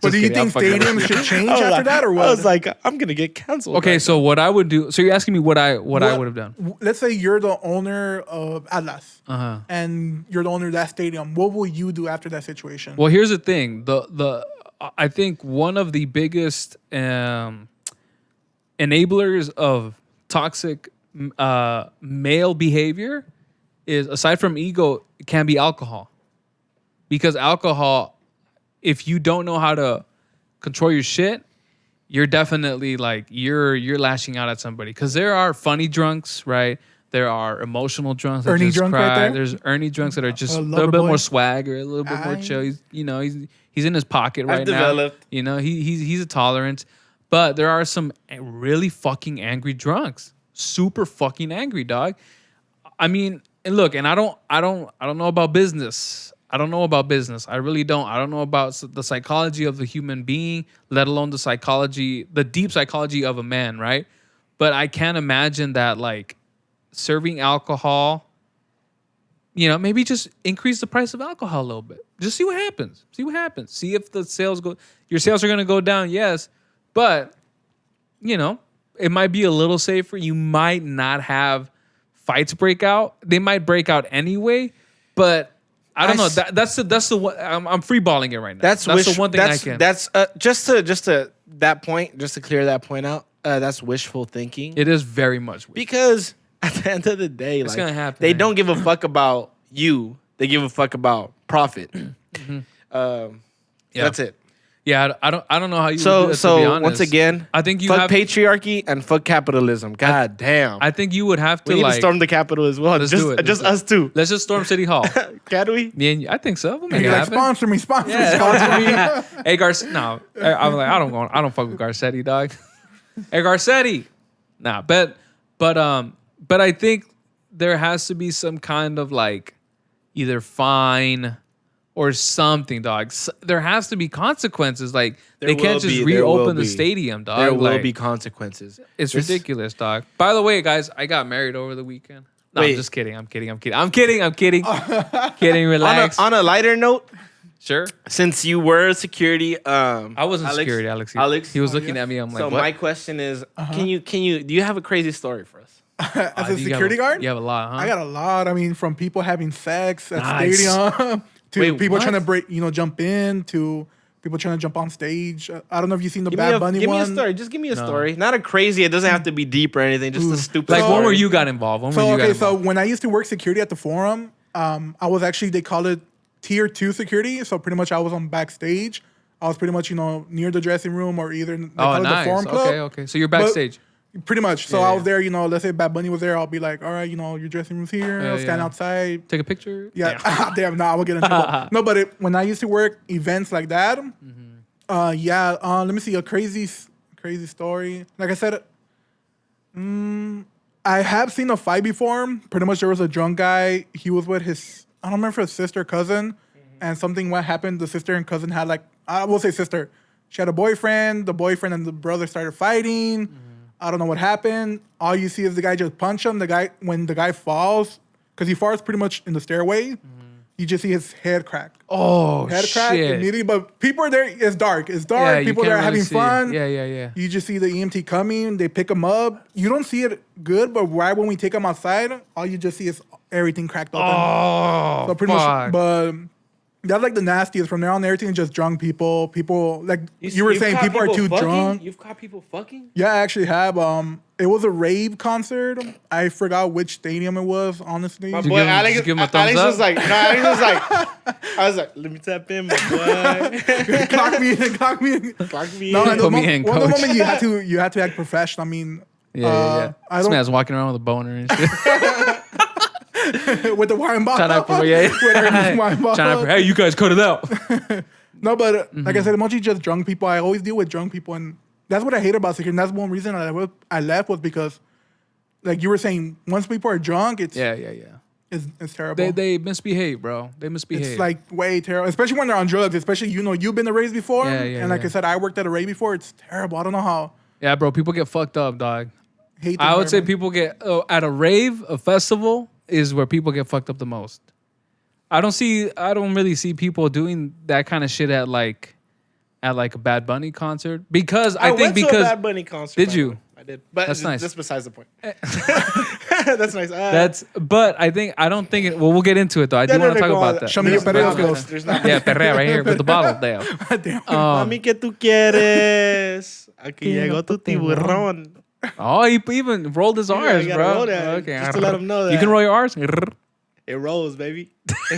But do you kidding, I'm think fucking stadiums should change after that or what? I was like, I'm gonna get canceled. Okay, right so what I would do, so you're asking me what I would have done. Let's say you're the owner of Atlas Uh-huh. and you're the owner of that stadium. What will you do after that situation? Well, here's the thing. I think one of the biggest enablers of toxic male behavior is, aside from ego, it can be alcohol. Because alcohol, if you don't know how to control your shit, you're definitely like you're lashing out at somebody. Because there are funny drunks, right? There are emotional drunks that Ernie just drunk cry. right there? There's Ernie drunks that are just a lover little bit boy. more swagger, a little bit more Aye. chill. He's in his pocket right now. developed. He's a tolerant. But there are some really fucking angry drunks. Super fucking angry, dog. I mean, and look, and I don't know about business. I don't know about business. I really don't. I don't know about the psychology of the human being, let alone the deep psychology of a man, right? But I can't imagine that, like, serving alcohol, maybe just increase the price of alcohol a little bit. Just see what happens. See if the sales your sales are going to go down, yes. But, it might be a little safer. You might not have fights break out. They might break out anyway, but I don't know. That's the one. I'm freeballing it right now. That's the one thing I can. That's just to that point. Just to clear that point out. That's wishful thinking. It is very much weak. Because at the end of the day, It's gonna happen, they man. don't give a fuck about you. They give a fuck about profit. That's it. Yeah, I don't know how you would do So that, to be honest. once again, I think you fuck have. patriarchy and fuck capitalism. God damn. I think you would have to we need like. to storm the Capitol as well. Let's Just, do it. just Let's us two. Let's just storm City Hall. Can we? Me and you, I think so. We'll make And it you're like, happen. sponsor me, sponsor me. Hey, no. I'm like, I don't fuck with Garcetti, dog. Hey, Garcetti, Nah, but I think there has to be some kind of like either fine or something, dog. There has to be consequences. Like they can't just reopen the stadium, dog. There will Like, be consequences. It's ridiculous, dog. By the way, guys, I got married over the weekend. No, I'm just kidding. I'm kidding. Relax. On a lighter note, Sure. since you were security, I wasn't Alex, security, Alex. Alex, He was looking at me. I'm like, so what? my question is, can you do you have a crazy story for us? As a security guard, You have a lot, huh? I got a lot. I mean, from people having sex at Nice. stadium to Wait, people what? trying to break, jump in to people trying to jump on stage. I don't know if you've seen the Give Bad Bunny me one. a story. Just give me a story. Not a crazy. It doesn't have to be deep or anything. Just a stupid. like, story. when were you got involved? So when I used to work security at the Forum, I was actually, they call it tier 2 security. So pretty much I was on backstage. I was pretty much, near the dressing room or either they call it nice. the Forum Club. Okay. So you're backstage. Pretty much. So Yeah, I was there, let's say Bad Bunny was there. I'll be like, all right, your dressing room's here. Yeah, I'll stand yeah. outside. Take a picture. Yeah. Damn, no, I will get in trouble. No, but when I used to work events like that, let me see, a crazy story. Like I said, I have seen a fight before. Pretty much there was a drunk guy. He was with his, I don't remember if it was sister, cousin, and something what happened. The sister and cousin had like, I will say sister. She had a boyfriend. The boyfriend and the brother started fighting. I don't know what happened. All you see is the guy just punch him. When the guy falls, because he falls pretty much in the stairway, you just see his head crack. Oh, Head crack shit. immediately. But people are there. It's dark. Yeah, People you there are can't having really see. fun. Yeah. You just see the EMT coming. They pick him up. You don't see it good, but right when we take him outside, all you just see is everything cracked open. Oh, So pretty fuck. much, but that's like the nastiest. From there on, everything is just drunk people. People like you were saying, people are too drunk. You've caught people fucking. Yeah, I actually have. It was a rave concert. I forgot which stadium it was. Honestly, My you boy give him- Alex, just give him a thumbs Alex up? was like, no, Alex was like, I was like, let me tap in, my boy. clock me. Clock me No, in. I know. Put me in, One of the coach. moment you had to act professional. I mean, Yeah. I This don't man's walking around with a boner and shit. with the wine bottle. Trying to, With Ernie's wine bottle. hey, you guys cut it out. No, but like I said, mostly just drunk people. I always deal with drunk people, and that's what I hate about security. And that's one reason I left was because, like you were saying, once people are drunk, it's it's terrible. They misbehave, bro. They misbehave. It's like way terrible, especially when they're on drugs. Especially you've been to raves before, Yeah, and like yeah. I said, I worked at a rave before. It's terrible. I don't know how. yeah, bro. People get fucked up, dog. Hate. the I would say environment. people get at a rave, a festival is where people get fucked up the most. I don't really see people doing that kind of shit at like a Bad Bunny concert because I think went to a because Bad Bunny concert. Did by the you? way. I did, but That's nice. That's besides the point. That's nice. but I don't think it. Well, we'll get into it though. I do want to talk about that. Show me your perreo skills. There's not. Yeah, perrea right here with the bottle. Damn. Damn. Mami, ¿qué tú quieres? Aquí llegó tu tiburón. Oh, he even rolled his R's, you gotta bro. roll that, Okay, just to let him know You that. can roll your R's. It rolls, baby. You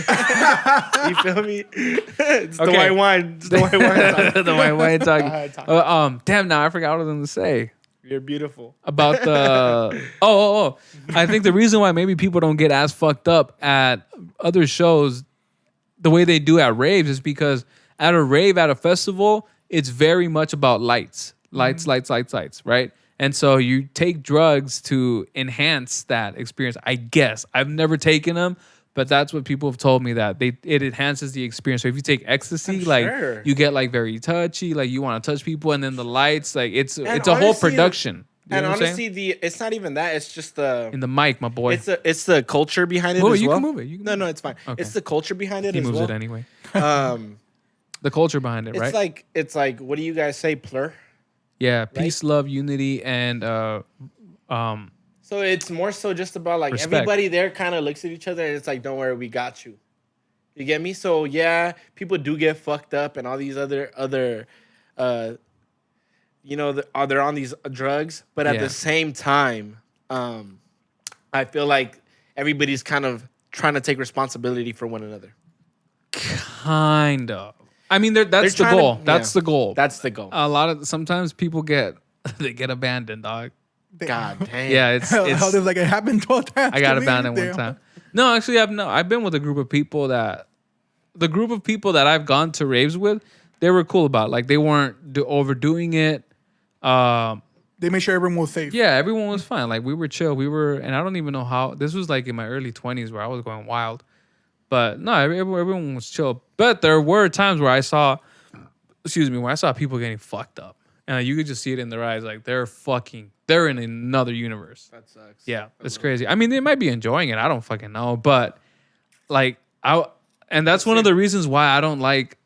feel me? It's the Okay. white wine. It's the white wine. The white talking. Talking. Damn. Now I forgot what I was going to say. You're beautiful. About the I think the reason why maybe people don't get as fucked up at other shows the way they do at raves is because at a rave, at a festival, it's very much about lights, right? And so you take drugs to enhance that experience. I guess I've never taken them, but that's what people have told me that it enhances the experience. So if you take ecstasy, I'm like sure. you get like very touchy, like you want to touch people, and then the lights, like it's a whole honestly, production. You And know what I'm honestly, saying? it's not even that. It's just the. In the mic, my boy. It's the culture behind it Move it, as you well. can move it, you can no, move no, it. it's fine. Okay. It's the culture behind it He as moves well. it anyway. Um, The culture behind it, right? it's like what do you guys say, plur? Yeah, peace, love, unity, and So it's more so just about like Respect. everybody there kind of looks at each other and it's like, don't worry, we got you. You get me? So yeah, people do get fucked up and all these other they're on these drugs, but at Yeah. the same time, I feel like everybody's kind of trying to take responsibility for one another. kind of. I mean, that's They're the trying to- goal. That's yeah. the goal. That's the goal. Sometimes people get they get abandoned, dog. God damn. Yeah, it's Hell, like it happened 12 times. I got to me. abandoned one Damn. time. No, actually, I've been with a group of people that I've gone to raves with, they were cool about it. Like they weren't overdoing it. They They made sure everyone was safe. Yeah, everyone was fine. Like, we were chill. And I don't even know how. This was like in my early 20s where I was going wild. But no, everyone was chill. But there were times where I saw people getting fucked up. And you could just see it in their eyes. Like, they're in another universe. That sucks. Yeah, it's crazy. I mean, they might be enjoying it. I don't fucking know. But, like, and that's one of the reasons why I don't like,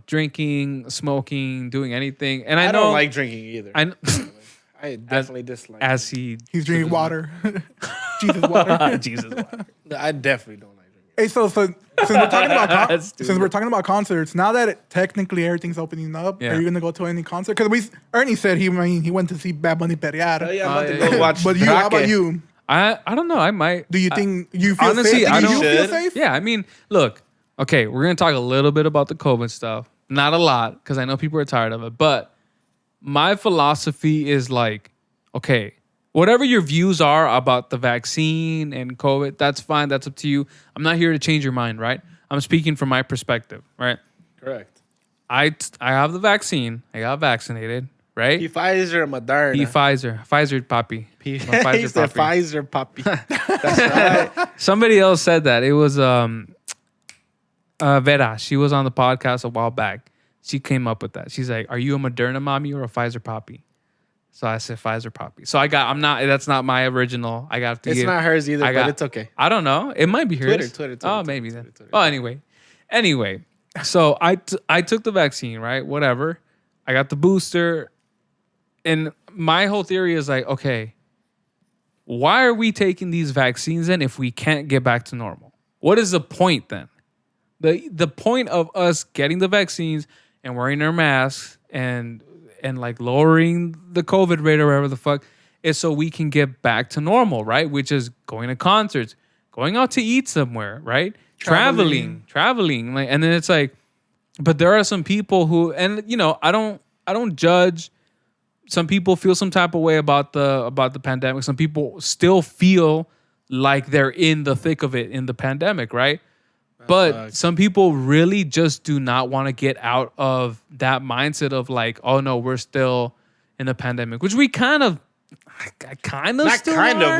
drinking, smoking, doing anything. And I know, don't like drinking either. I definitely dislike as drinking. He's drinking water. Jesus water. Jesus water. I definitely don't like drinking. Hey, so since we're talking about That's stupid. since we're talking about concerts, now that technically everything's opening up, Yeah. are you gonna go to any concert? Because Ernie said he went to see Bad Bunny Perrear. Oh, yeah, I'm about to yeah, go watch But you, how about Drake. you? I don't know. I might. Do you think you feel honestly, safe? I Do don't- you feel Should. safe? Yeah, I mean, look, okay, we're going to talk a little bit about the COVID stuff. Not a lot, because I know people are tired of it. But my philosophy is like, okay, whatever your views are about the vaccine and COVID, that's fine. That's up to you. I'm not here to change your mind, right? I'm speaking from my perspective, right? Correct. I have the vaccine. I got vaccinated, right? Pfizer or Moderna. Pfizer, papi. He I'm a Pfizer said papi. Pfizer puppy. That's right. Somebody else said that. It was Vera. She was on the podcast a while back. She came up with that. She's like, "Are you a Moderna mommy or a Pfizer poppy?" So I said Pfizer poppy. So that's not my original. I got to It's give. not hers either, I but got- it's okay. I don't know. It might be hers. Twitter, Oh, Twitter, maybe Twitter, then. Twitter. Oh, anyway. So I took the vaccine, right? Whatever. I got the booster. And my whole theory is like, okay, why are we taking these vaccines then if we can't get back to normal? What is the point then? The point of us getting the vaccines and wearing our masks and like lowering the COVID rate or whatever the fuck is so we can get back to normal, right? Which is going to concerts, going out to eat somewhere, right? Traveling. Like, and then it's like, but there are some people who, and I don't judge. Some people feel some type of way about the pandemic. Some people still feel like they're in the thick of it in the pandemic, right? But some people really just do not want to get out of that mindset of like, oh no, we're still in the pandemic, which we kind of Not still kind are. of.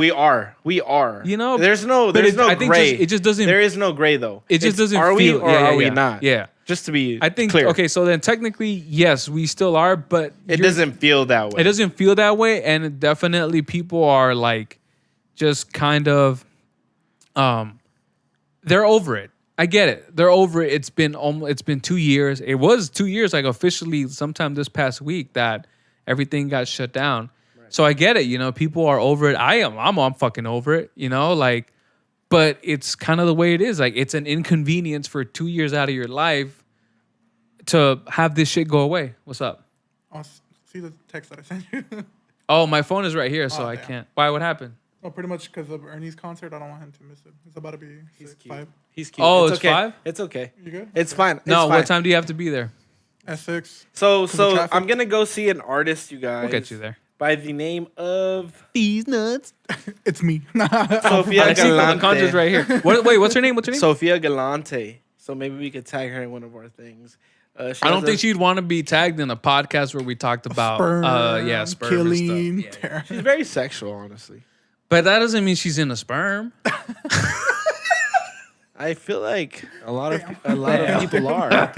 We are. You there's no but there's no I think gray. it just doesn't. There is no gray though. It just doesn't. Are feel, we or yeah, are we yeah. not? Yeah. Just to be I think clear. okay. So then technically, yes, we still are, but It doesn't feel that way. It doesn't feel that way, and definitely people are like, just kind of, they're over it. I get it. They're over it. It's been 2 years. It was 2 years, like officially, sometime this past week that everything got shut down. Right. So I get it. People are over it. I'm fucking over it. Like, but it's kind of the way it is. Like, it's an inconvenience for 2 years out of your life to have this shit go away. What's up? I'll see the text that I sent you. Oh, my phone is right here, so Oh, I damn. can't. Why? What happened? Well, pretty much because of Ernie's concert, I don't want him to miss it. It's about to be He's 6, cute. 5. He's cute. Oh, it's it's okay. 5? It's okay. You good? It's fine. It's No, fine. what time do you have to be there? At 6. So of traffic? I'm gonna go see an artist, you guys. We'll get you there. By the name of These nuts. It's me. Sofia I see the concert's Galante. right here. Wait, what's her name? Sofia Galante. So maybe we could tag her in one of our things. I don't think she'd want to be tagged in a podcast where we talked about sperm killing. and stuff. Yeah. she's very sexual, honestly. But that doesn't mean she's in a sperm. I feel like a lot of people are.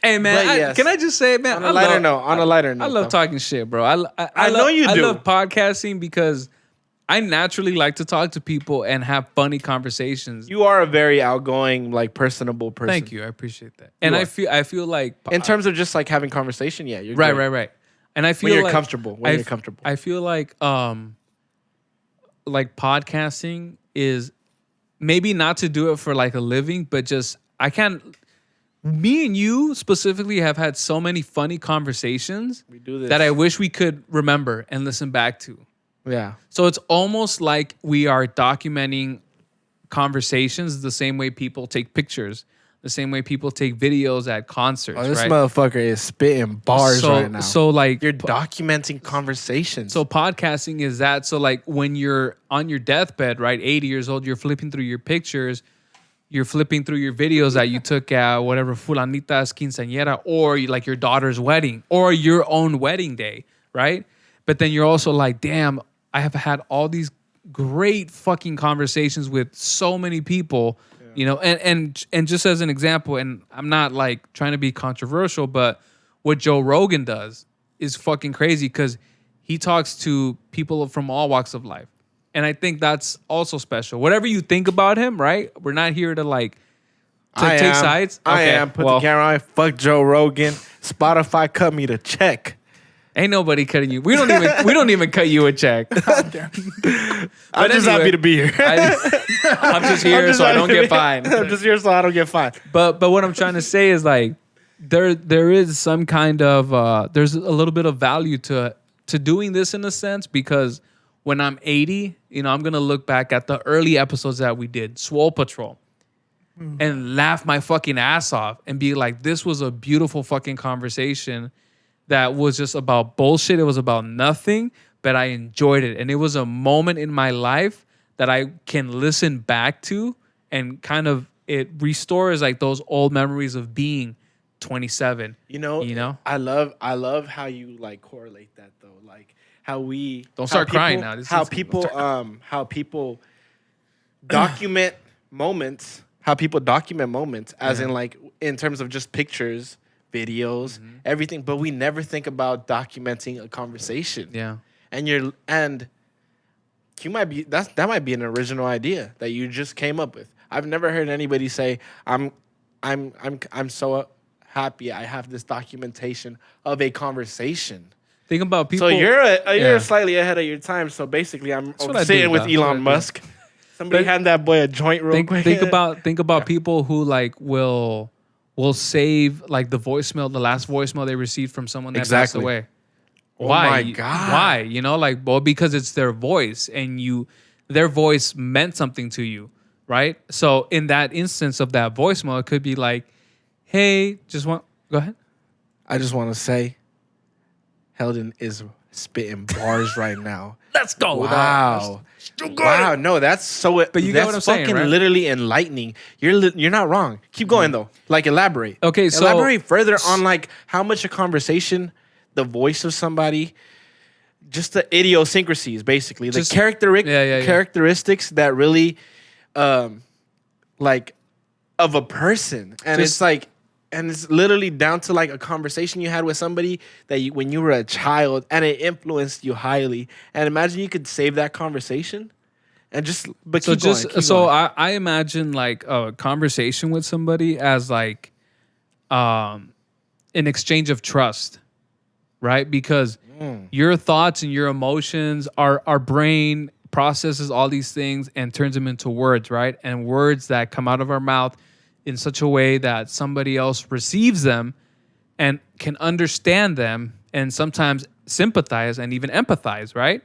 Hey man, But yes. can I just say, man? On a lighter note, I love talking shit, bro. I know love, you I do. love podcasting because I naturally like to talk to people and have funny conversations. You are a very outgoing, like personable person. Thank you, I appreciate that. And are. I feel like In terms of just like having conversation, yeah, you're right. great. And I feel When you're like comfortable. When you're comfortable. I feel like podcasting is maybe not to do it for like a living, but just me and you specifically have had so many funny conversations We do this. that I wish we could remember and listen back to. Yeah. So it's almost like we are documenting conversations the same way people take pictures, the same way people take videos at concerts. Oh, this right? motherfucker is spitting bars right now. So like You're documenting conversations. So podcasting is that. So like when you're on your deathbed, right, 80 years old, you're flipping through your pictures, you're flipping through your videos that you took at whatever fulanita's quinceañera, or like your daughter's wedding, or your own wedding day, right? But then you're also like, damn, I have had all these great fucking conversations with so many people, you know, and just as an example, and I'm not like trying to be controversial, but what Joe Rogan does is fucking crazy because he talks to people from all walks of life. And I think that's also special. Whatever you think about him, right? We're not here to like take sides. I Okay, am. Put well, the camera on. Fuck Joe Rogan. Spotify cut me the check. ain't nobody cutting you. We don't even cut you a check. I'm just happy to be here. I'm just here so I don't get fined. I'm just here so I don't get fined. But what I'm trying to say is like there is some kind of there's a little bit of value to doing this in a sense, because when I'm 80, you know, I'm gonna look back at the early episodes that we did, Swole Patrol, and laugh my fucking ass off and be like, this was a beautiful fucking conversation that was just about bullshit. It was about nothing, but I enjoyed it. And it was a moment in my life that I can listen back to, and kind of it restores like those old memories of being 27. You know, I love how you like correlate that though. Like how we Don't start crying now. How people document moments. How people document moments, as in like in terms of just pictures, videos, everything. But we never think about documenting a conversation. Yeah. And you might be that might be an original idea that you just came up with. I've never heard anybody say, I'm so happy I have this documentation of a conversation. Think about people. So you're slightly ahead of your time. So basically, I'm sitting with Elon Musk. Somebody hand that boy a joint real quick. Think about people who like will save like the last voicemail they received from someone that passed away. Why? Oh my God. Why? You know, like, well, because it's their voice, and their voice meant something to you, right? So in that instance of that voicemail, it could be like, hey, go ahead. I just want to say, Heldon is spitting bars right now. Let's go. Wow. Wow. No, that's so. But you get what I'm saying, right? Literally enlightening. You're not wrong. Keep going though. Like elaborate. Okay, so elaborate further on like how much a conversation, the voice of somebody, just the idiosyncrasies, basically, the characteristics that really, like, of a person, and it's like. And it's literally down to like a conversation you had with somebody that when you were a child, and it influenced you highly. And imagine you could save that conversation, and keep going. I imagine like a conversation with somebody as like an exchange of trust, right? Because your thoughts and your emotions, our brain processes all these things and turns them into words, right? And words that come out of our mouth in such a way that somebody else receives them and can understand them, and sometimes sympathize and even empathize, right?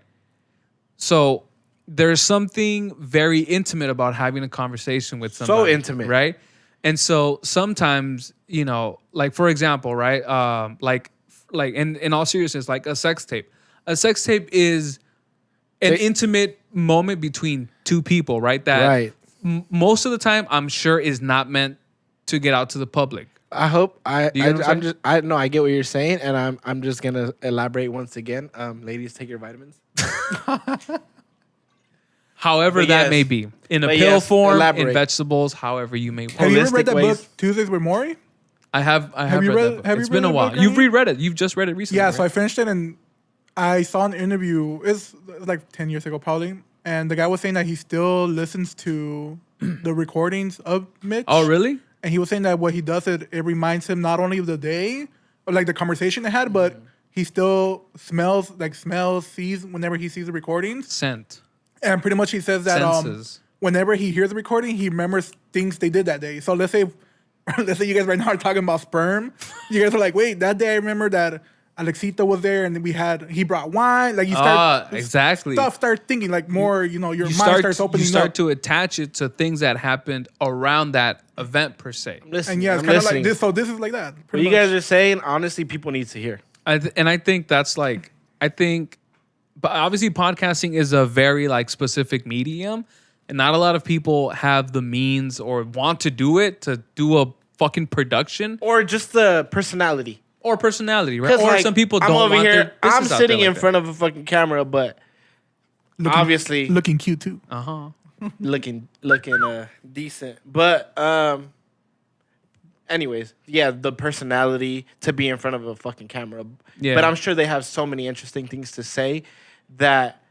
So there's something very intimate about having a conversation with somebody. So intimate. Right? And so sometimes, you know, like for example, right? Like in all seriousness, like a sex tape. A sex tape is an intimate moment between two people, right? That most of the time, I'm sure is not meant to get out to the public. I get what you're saying, and I'm just gonna elaborate once again. Ladies, take your vitamins. However that may be, in a pill form, in vegetables, however you may. Have you ever read that book, Tuesdays with Maury? I have read that book. It's been a while. You've reread it. You've just read it recently. Yeah, right? So I finished it, and I saw an interview. It's like 10 years ago, probably. And the guy was saying that he still listens to the recordings of Mitch. Oh, really? And he was saying that what he does, it reminds him not only of the day, or like the conversation they had, but he still smells, sees whenever he sees the recordings. Scent. And pretty much he says that whenever he hears the recording, he remembers things they did that day. So let's say you guys right now are talking about sperm. You guys are like, wait, that day I remember that Alexito was there, and then he brought wine. Like you start start thinking like more. You know, your mind starts opening up. You start to attach it to things that happened around that event per se. And yeah, it's kind of like this. So this is like that. What you guys are saying, honestly, people need to hear. I think that's like but obviously podcasting is a very like specific medium, and not a lot of people have the means or want to do it, to do a fucking production or just the personality. or personality, right? Because Or like, some people I'm don't over want here. their I'm business out sitting there in like front of a fucking camera, but obviously looking cute too. that. Uh-huh. looking decent. But anyways, yeah, the personality to be in front of a fucking camera. Yeah. But I'm sure they have so many interesting things to say that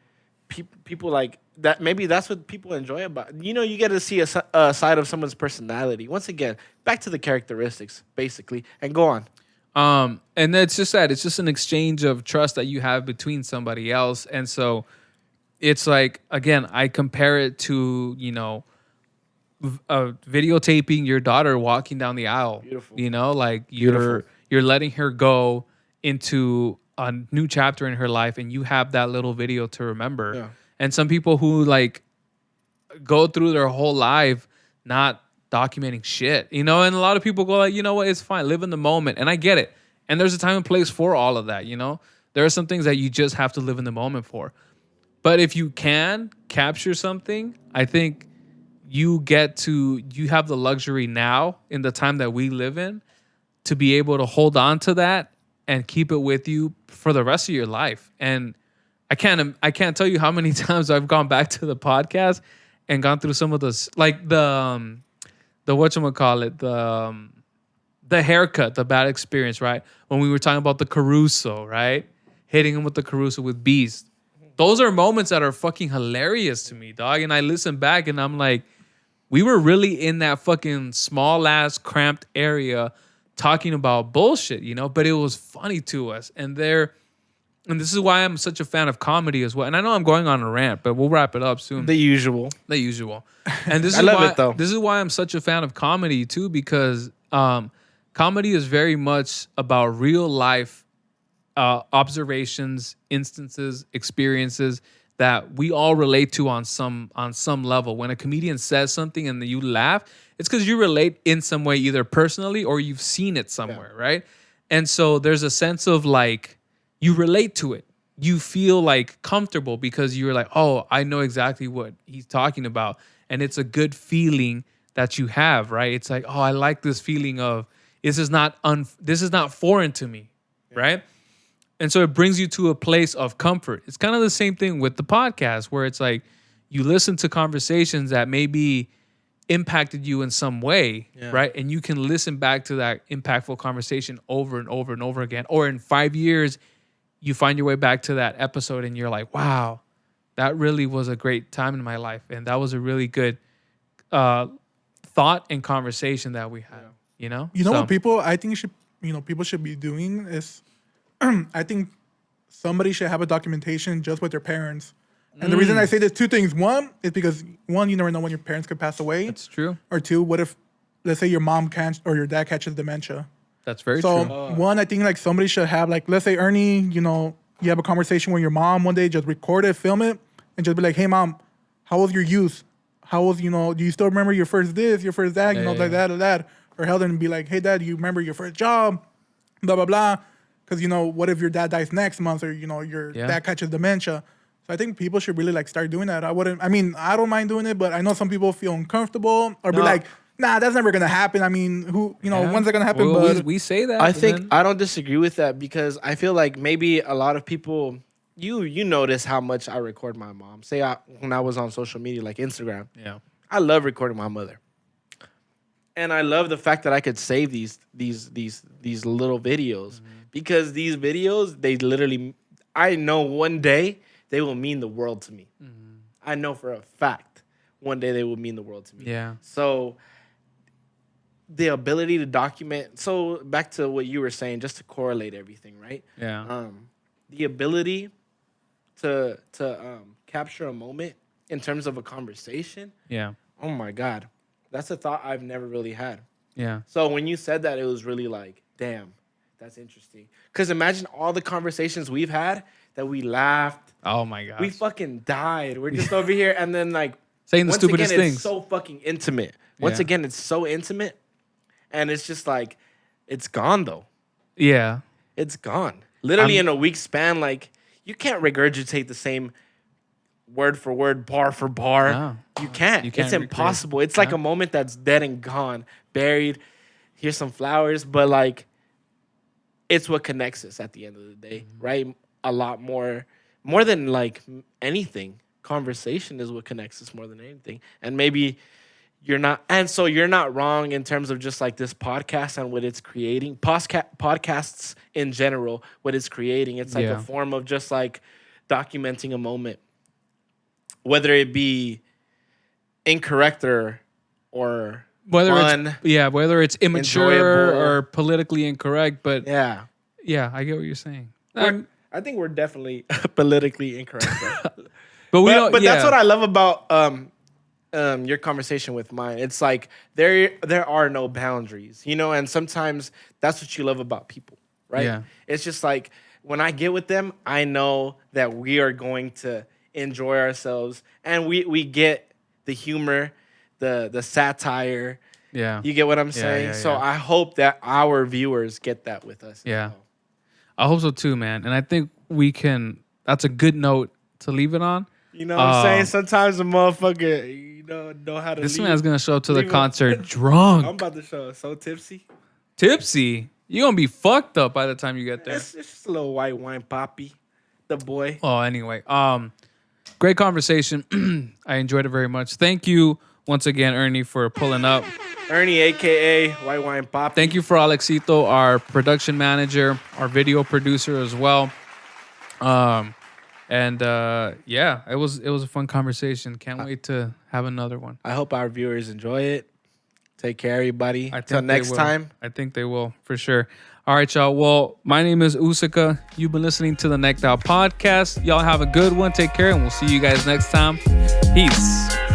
people like that. Maybe that's what people enjoy about. You know, you get to see a side of someone's personality. Once again, back to the characteristics, basically, and go on. And it's just that it's just an exchange of trust that you have between somebody else. And so it's like, again, I compare it to, you know, videotaping your daughter walking down the aisle. Beautiful. You know, like Beautiful. you're letting her go into a new chapter in her life, and you have that little video to remember. Yeah. And some people who like go through their whole life not documenting shit, you know, and a lot of people go like, you know what, it's fine, live in the moment. And I get it. And there's a time and place for all of that, you know. There are some things that you just have to live in the moment for. But if you can capture something, I think you have the luxury now in the time that we live in to be able to hold on to that and keep it with you for the rest of your life. And I can't tell you how many times I've gone back to the podcast and gone through some of those, like the whatchamacallit, the haircut, the bad experience, right? When we were talking about the Caruso, right? Hitting him with the Caruso with Beast. Those are moments that are fucking hilarious to me, dog. And I listen back and I'm like, we were really in that fucking small ass cramped area talking about bullshit, you know, but it was funny to us. And this is why I'm such a fan of comedy as well. And I know I'm going on a rant, but we'll wrap it up soon. The usual. The usual. And this I is love why, it, though. This is why I'm such a fan of comedy too, because comedy is very much about real life observations, instances, experiences that we all relate to on some level. When a comedian says something and you laugh, it's because you relate in some way, either personally or you've seen it somewhere, right? And so there's a sense of like, you relate to it. You feel like comfortable because you're like, oh, I know exactly what he's talking about. And it's a good feeling that you have, right? It's like, oh, I like this feeling of this is not foreign to me, right? And so it brings you to a place of comfort. It's kind of the same thing with the podcast where it's like you listen to conversations that maybe impacted you in some way, right? And you can listen back to that impactful conversation over and over and over again. Or in 5 years, you find your way back to that episode and you're like, wow, that really was a great time in my life. And that was a really good thought and conversation that we had, you know? You know what people should be doing is I think somebody should have a documentation just with their parents. And the reason I say there's two things. One is because you never know when your parents could pass away. That's true. Or two, what if, let's say your mom can't or your dad catches dementia. That's very So true. one, I think like somebody should have like, let's say Ernie, you know, you have a conversation with your mom one day, just record it, film it, and just be like, hey mom, how was your youth? How was, you know, do you still remember your first this, your first that, you know, like that or that? Or hell then be like, hey dad, do you remember your first job? Blah, blah, blah. Because, you know, what if your dad dies next month or, you know, your dad catches dementia? So I think people should really like start doing that. I don't mind doing it, but I know some people feel uncomfortable or be like, nah, that's never going to happen. I mean, when's it going to happen? Well, but we say that. I think I don't disagree with that because I feel like maybe a lot of people, you notice how much I record my mom. When I was on social media like Instagram, I love recording my mother, and I love the fact that I could save these little videos because these videos I know one day they will mean the world to me. I know for a fact one day they will mean the world to me. Yeah. So the ability to document. So back to what you were saying, just to correlate everything, right? Yeah. The ability to capture a moment in terms of a conversation. Yeah. Oh my God, that's a thought I've never really had. Yeah. So when you said that, it was really like, damn, that's interesting. Because imagine all the conversations we've had that we laughed. Oh my God. We fucking died. We're just over here and then like saying the once stupidest again, things. It's so fucking intimate. Once again, it's so intimate. And it's just like, it's gone though. Yeah. It's gone. Literally in a week span, like you can't regurgitate the same word for word, bar for bar. No. You can't. You can't It's recreate. impossible. It's like a moment that's dead and gone, buried. Here's some flowers, but like it's what connects us at the end of the day, right? A lot more than like anything. Conversation is what connects us more than anything. And maybe you're not wrong in terms of just like this podcast and what it's creating. Podcasts in general, what it's creating. It's like a form of just like documenting a moment, whether it be incorrect or fun, whether it's immature enjoyable. or politically incorrect, but yeah. I get what you're saying. I think we're definitely politically incorrect. Right? But that's what I love about your conversation with mine. It's like there are no boundaries, you know, and sometimes that's what you love about people, right? Yeah. It's just like when I get with them, I know that we are going to enjoy ourselves, and we get the humor, the satire. Yeah. You get what I'm saying? yeah, So yeah. I hope that our viewers get that with us. as Yeah. well. I hope so too, man. And I think that's a good note to leave it on. You know what I'm saying? Sometimes the motherfucker, know how to This leave. man's gonna show up to the leave him- concert drunk, I'm about to show so tipsy. tipsy. You're gonna be fucked up by the time you get there. It's just a little white wine poppy. The boy. Oh, anyway. Great conversation. I enjoyed it very much. Thank you once again, Ernie, for pulling up. Ernie, a.k.a. White Wine Poppy. Thank you for Alexito, our production manager, our video producer as well. It was a fun conversation. Can't wait to have another one. I hope our viewers enjoy it. Take care, everybody. I think Till they next will. time. I think they will, for sure. All right, y'all. Well, my name is Usika. You've been listening to the Necked Out Podcast. Y'all have a good one. Take care, and we'll see you guys next time. Peace.